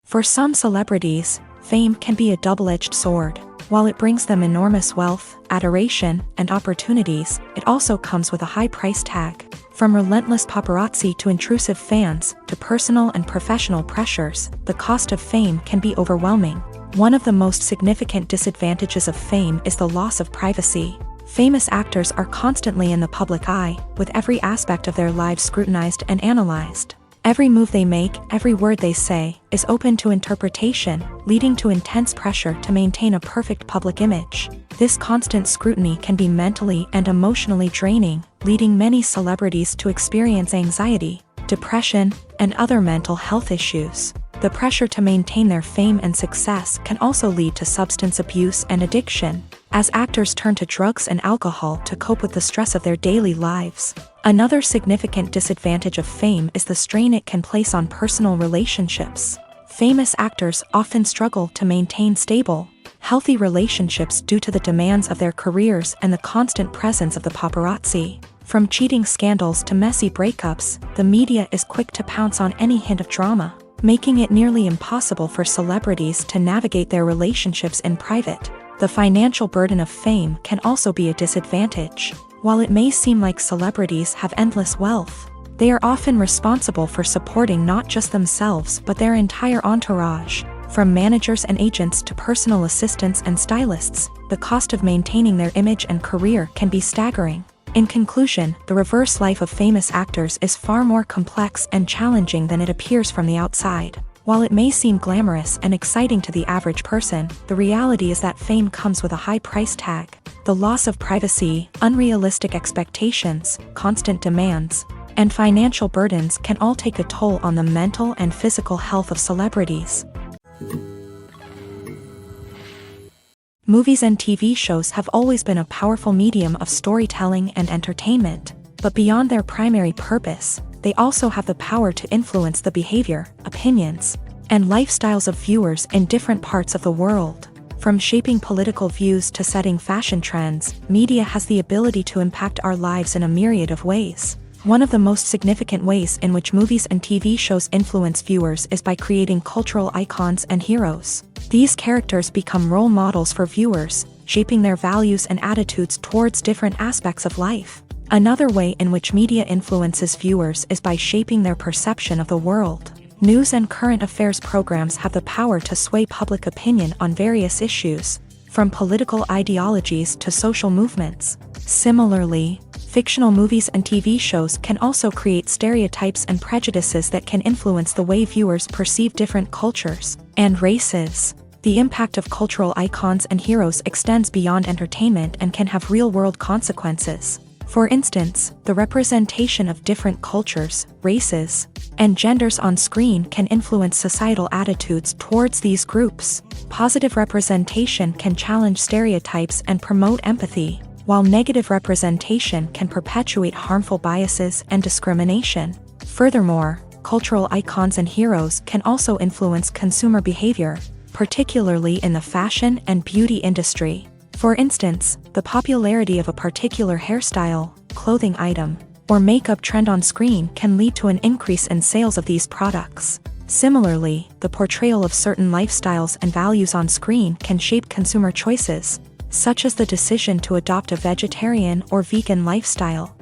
For some celebrities, fame can be a double-edged sword. While it brings them enormous wealth, adoration, and opportunities, it also comes with a high price tag. From relentless paparazzi to intrusive fans, to personal and professional pressures, the cost of fame can be overwhelming. One of the most significant disadvantages of fame is the loss of privacy. Famous actors are constantly in the public eye, with every aspect of their lives scrutinized and analyzed. Every move they make, every word they say, is open to interpretation, leading to intense pressure to maintain a perfect public image. This constant scrutiny can be mentally and emotionally draining, leading many celebrities to experience anxiety, depression, and other mental health issues. The pressure to maintain their fame and success can also lead to substance abuse and addiction, as actors turn to drugs and alcohol to cope with the stress of their daily lives. Another significant disadvantage of fame is the strain it can place on personal relationships. Famous actors often struggle to maintain stable, healthy relationships due to the demands of their careers and the constant presence of the paparazzi. From cheating scandals to messy breakups, the media is quick to pounce on any hint of drama, making it nearly impossible for celebrities to navigate their relationships in private. The financial burden of fame can also be a disadvantage. While it may seem like celebrities have endless wealth, they are often responsible for supporting not just themselves but their entire entourage. From managers and agents to personal assistants and stylists, the cost of maintaining their image and career can be staggering. In conclusion, the reverse life of famous actors is far more complex and challenging than it appears from the outside. While it may seem glamorous and exciting to the average person, the reality is that fame comes with a high price tag. The loss of privacy, unrealistic expectations, constant demands, and financial burdens can all take a toll on the mental and physical health of celebrities. Movies and TV shows have always been a powerful medium of storytelling and entertainment, but beyond their primary purpose, they also have the power to influence the behavior, opinions, and lifestyles of viewers in different parts of the world. From shaping political views to setting fashion trends, media has the ability to impact our lives in a myriad of ways. One of the most significant ways in which movies and TV shows influence viewers is by creating cultural icons and heroes. These characters become role models for viewers, shaping their values and attitudes towards different aspects of life. Another way in which media influences viewers is by shaping their perception of the world. News and current affairs programs have the power to sway public opinion on various issues, from political ideologies to social movements. Similarly, fictional movies and TV shows can also create stereotypes and prejudices that can influence the way viewers perceive different cultures and races. The impact of cultural icons and heroes extends beyond entertainment and can have real-world consequences. For instance, the representation of different cultures, races, and genders on screen can influence societal attitudes towards these groups. Positive representation can challenge stereotypes and promote empathy, while negative representation can perpetuate harmful biases and discrimination. Furthermore, cultural icons and heroes can also influence consumer behavior, particularly in the fashion and beauty industry. For instance, the popularity of a particular hairstyle, clothing item, or makeup trend on screen can lead to an increase in sales of these products. Similarly, the portrayal of certain lifestyles and values on screen can shape consumer choices, such as the decision to adopt a vegetarian or vegan lifestyle.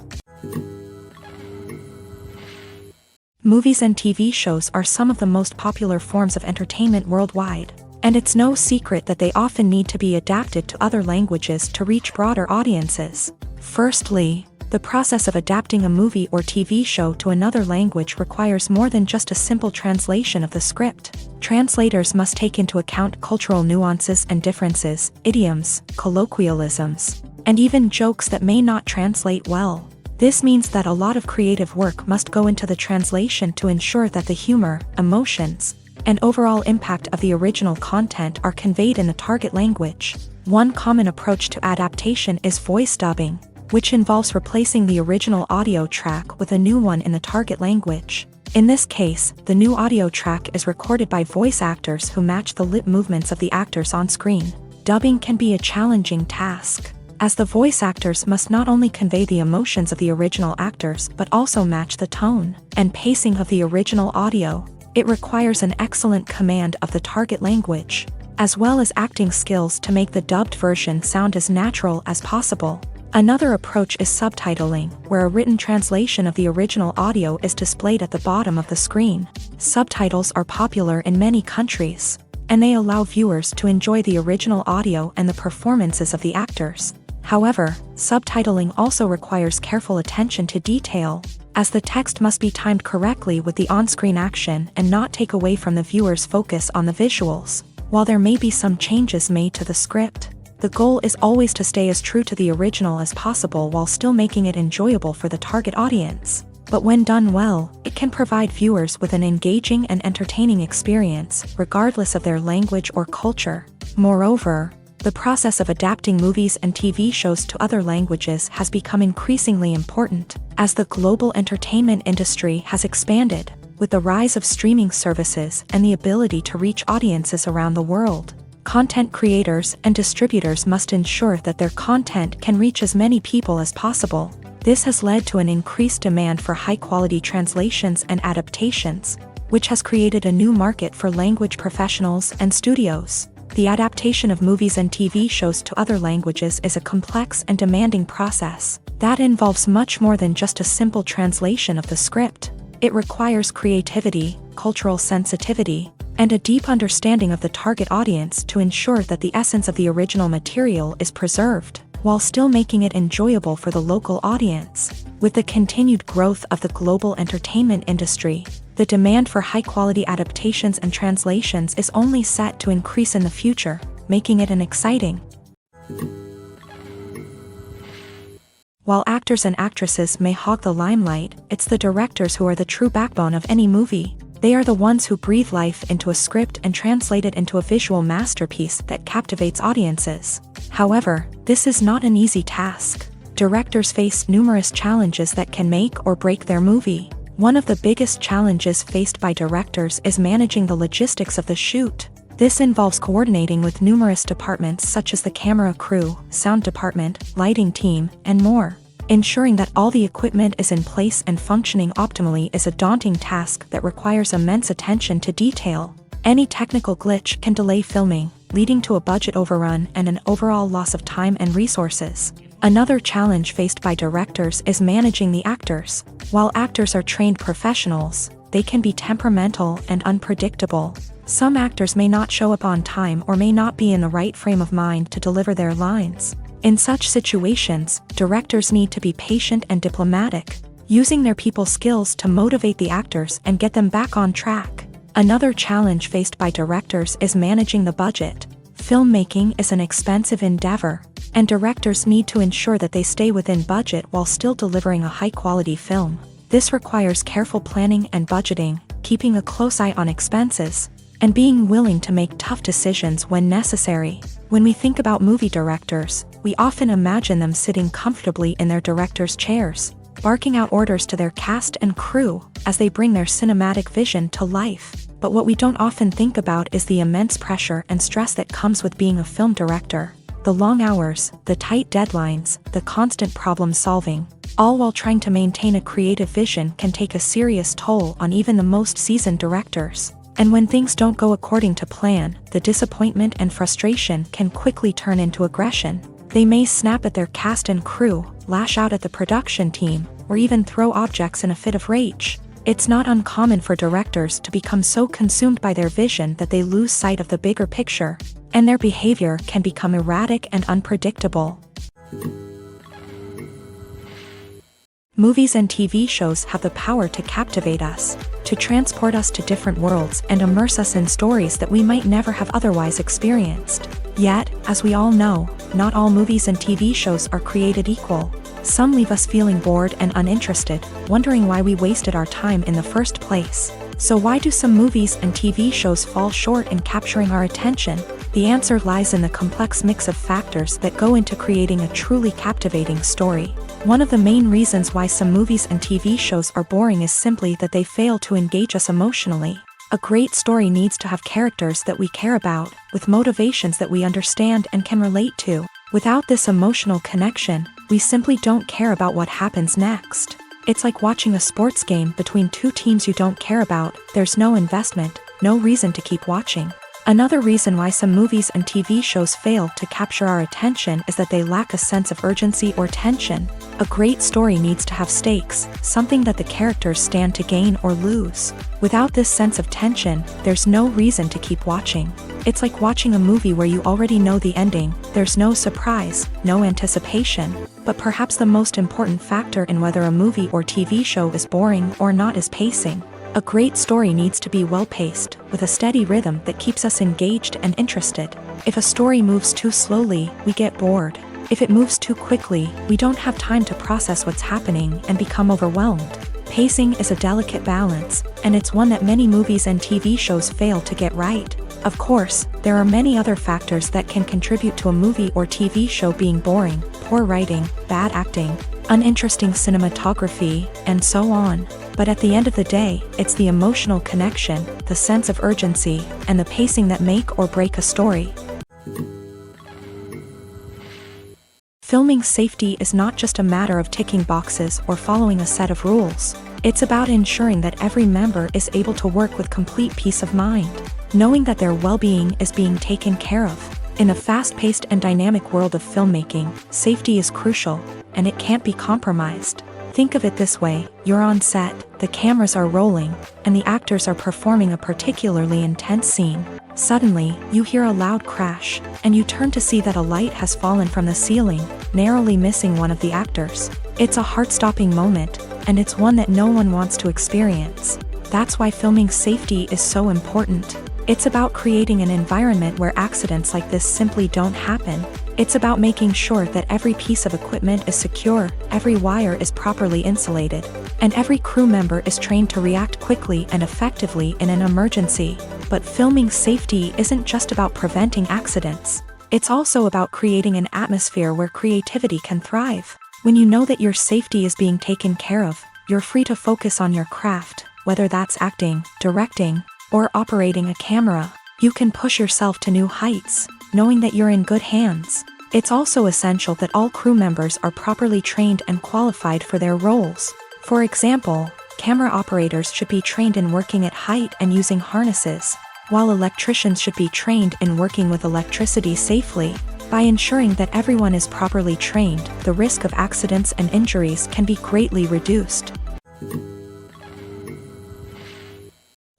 Movies and TV shows are some of the most popular forms of entertainment worldwide, and it's no secret that they often need to be adapted to other languages to reach broader audiences. Firstly, the process of adapting a movie or TV show to another language requires more than just a simple translation of the script. Translators must take into account cultural nuances and differences, idioms, colloquialisms, and even jokes that may not translate well. This means that a lot of creative work must go into the translation to ensure that the humor, emotions, and overall impact of the original content are conveyed in the target language. One common approach to adaptation is voice dubbing, which involves replacing the original audio track with a new one in the target language. In this case, the new audio track is recorded by voice actors who match the lip movements of the actors on screen. Dubbing can be a challenging task, as the voice actors must not only convey the emotions of the original actors but also match the tone and pacing of the original audio. It requires an excellent command of the target language, as well as acting skills to make the dubbed version sound as natural as possible. Another approach is subtitling, where a written translation of the original audio is displayed at the bottom of the screen. Subtitles are popular in many countries, and they allow viewers to enjoy the original audio and the performances of the actors. However, subtitling also requires careful attention to detail, as the text must be timed correctly with the on-screen action and not take away from the viewer's focus on the visuals. While there may be some changes made to the script, the goal is always to stay as true to the original as possible while still making it enjoyable for the target audience. But when done well, it can provide viewers with an engaging and entertaining experience, regardless of their language or culture. Moreover, the process of adapting movies and TV shows to other languages has become increasingly important, as the global entertainment industry has expanded, with the rise of streaming services and the ability to reach audiences around the world. Content creators and distributors must ensure that their content can reach as many people as possible. This has led to an increased demand for high-quality translations and adaptations, which has created a new market for language professionals and studios. The adaptation of movies and TV shows to other languages is a complex and demanding process that involves much more than just a simple translation of the script. It requires creativity, cultural sensitivity, and a deep understanding of the target audience to ensure that the essence of the original material is preserved, while still making it enjoyable for the local audience. With the continued growth of the global entertainment industry, the demand for high-quality adaptations and translations is only set to increase in the future, making it an exciting. While actors and actresses may hog the limelight, it's the directors who are the true backbone of any movie. They are the ones who breathe life into a script and translate it into a visual masterpiece that captivates audiences. However, this is not an easy task. Directors face numerous challenges that can make or break their movie. One of the biggest challenges faced by directors is managing the logistics of the shoot. This involves coordinating with numerous departments such as the camera crew, sound department, lighting team, and more. Ensuring that all the equipment is in place and functioning optimally is a daunting task that requires immense attention to detail. Any technical glitch can delay filming, leading to a budget overrun and an overall loss of time and resources. Another challenge faced by directors is managing the actors. While actors are trained professionals, they can be temperamental and unpredictable. Some actors may not show up on time or may not be in the right frame of mind to deliver their lines. In such situations, directors need to be patient and diplomatic, using their people skills to motivate the actors and get them back on track. Another challenge faced by directors is managing the budget. Filmmaking is an expensive endeavor, and directors need to ensure that they stay within budget while still delivering a high-quality film. This requires careful planning and budgeting, keeping a close eye on expenses, and being willing to make tough decisions when necessary. When we think about movie directors, we often imagine them sitting comfortably in their director's chairs, barking out orders to their cast and crew as they bring their cinematic vision to life. But what we don't often think about is the immense pressure and stress that comes with being a film director. The long hours, the tight deadlines, the constant problem solving, all while trying to maintain a creative vision can take a serious toll on even the most seasoned directors. And when things don't go according to plan, the disappointment and frustration can quickly turn into aggression. They may snap at their cast and crew, lash out at the production team, or even throw objects in a fit of rage. It's not uncommon for directors to become so consumed by their vision that they lose sight of the bigger picture, and their behavior can become erratic and unpredictable. Movies and TV shows have the power to captivate us, to transport us to different worlds and immerse us in stories that we might never have otherwise experienced. Yet, as we all know, not all movies and TV shows are created equal. Some leave us feeling bored and uninterested, wondering why we wasted our time in the first place. So why do some movies and TV shows fall short in capturing our attention? The answer lies in the complex mix of factors that go into creating a truly captivating story. One of the main reasons why some movies and TV shows are boring is simply that they fail to engage us emotionally. A great story needs to have characters that we care about, with motivations that we understand and can relate to. Without this emotional connection, we simply don't care about what happens next. It's like watching a sports game between two teams you don't care about. There's no investment, no reason to keep watching. Another reason why some movies and TV shows fail to capture our attention is that they lack a sense of urgency or tension. A great story needs to have stakes, something that the characters stand to gain or lose. Without this sense of tension, there's no reason to keep watching. It's like watching a movie where you already know the ending. There's no surprise, no anticipation. But perhaps the most important factor in whether a movie or TV show is boring or not is pacing. A great story needs to be well-paced, with a steady rhythm that keeps us engaged and interested. If a story moves too slowly, we get bored. If it moves too quickly, we don't have time to process what's happening and become overwhelmed. Pacing is a delicate balance, and it's one that many movies and TV shows fail to get right. Of course, there are many other factors that can contribute to a movie or TV show being boring: poor writing, bad acting, uninteresting cinematography, and so on. But at the end of the day, it's the emotional connection, the sense of urgency, and the pacing that make or break a story. Filming safety is not just a matter of ticking boxes or following a set of rules. It's about ensuring that every member is able to work with complete peace of mind, knowing that their well-being is being taken care of. In a fast-paced and dynamic world of filmmaking, safety is crucial, and it can't be compromised. Think of it this way: you're on set, the cameras are rolling, and the actors are performing a particularly intense scene. Suddenly, you hear a loud crash, and you turn to see that a light has fallen from the ceiling, narrowly missing one of the actors. It's a heart-stopping moment, and it's one that no one wants to experience. That's why filming safety is so important. It's about creating an environment where accidents like this simply don't happen. It's about making sure that every piece of equipment is secure, every wire is properly insulated, and every crew member is trained to react quickly and effectively in an emergency. But filming safety isn't just about preventing accidents. It's also about creating an atmosphere where creativity can thrive. When you know that your safety is being taken care of, you're free to focus on your craft, whether that's acting, directing, or operating a camera. You can push yourself to new heights, knowing that you're in good hands. It's also essential that all crew members are properly trained and qualified for their roles. For example, camera operators should be trained in working at height and using harnesses, while electricians should be trained in working with electricity safely. By ensuring that everyone is properly trained, the risk of accidents and injuries can be greatly reduced.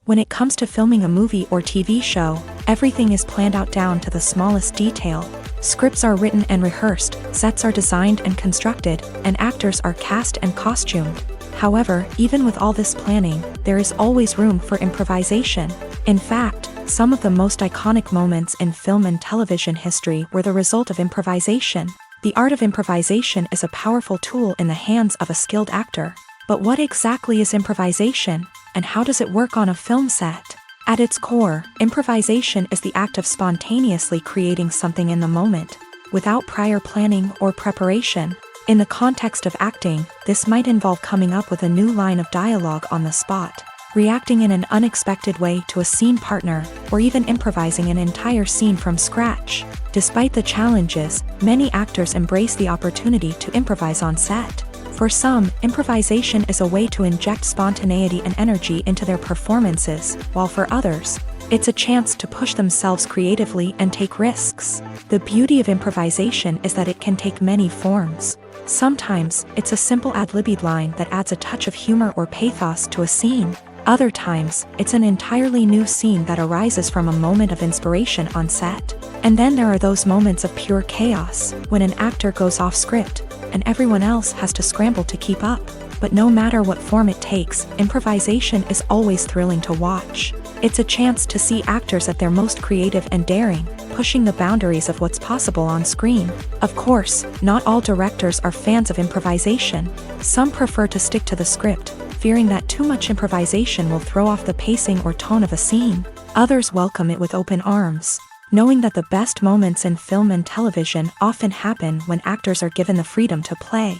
When it comes to filming a movie or TV show, everything is planned out down to the smallest detail. Scripts are written and rehearsed, sets are designed and constructed, and actors are cast and costumed. However, even with all this planning, there is always room for improvisation. In fact, some of the most iconic moments in film and television history were the result of improvisation. The art of improvisation is a powerful tool in the hands of a skilled actor. But what exactly is improvisation, and how does it work on a film set? At its core, improvisation is the act of spontaneously creating something in the moment, without prior planning or preparation. In the context of acting, this might involve coming up with a new line of dialogue on the spot, reacting in an unexpected way to a scene partner, or even improvising an entire scene from scratch. Despite the challenges, many actors embrace the opportunity to improvise on set. For some, improvisation is a way to inject spontaneity and energy into their performances, while for others, It's a chance to push themselves creatively and take risks. The beauty of improvisation is that it can take many forms. Sometimes, it's a simple ad-libbed line that adds a touch of humor or pathos to a scene. Other times, it's an entirely new scene that arises from a moment of inspiration on set. And then there are those moments of pure chaos, when an actor goes off script, and everyone else has to scramble to keep up. But no matter what form it takes, improvisation is always thrilling to watch. It's a chance to see actors at their most creative and daring, pushing the boundaries of what's possible on screen. Of course, not all directors are fans of improvisation. Some prefer to stick to the script, fearing that too much improvisation will throw off the pacing or tone of a scene. Others welcome it with open arms, knowing that the best moments in film and television often happen when actors are given the freedom to play.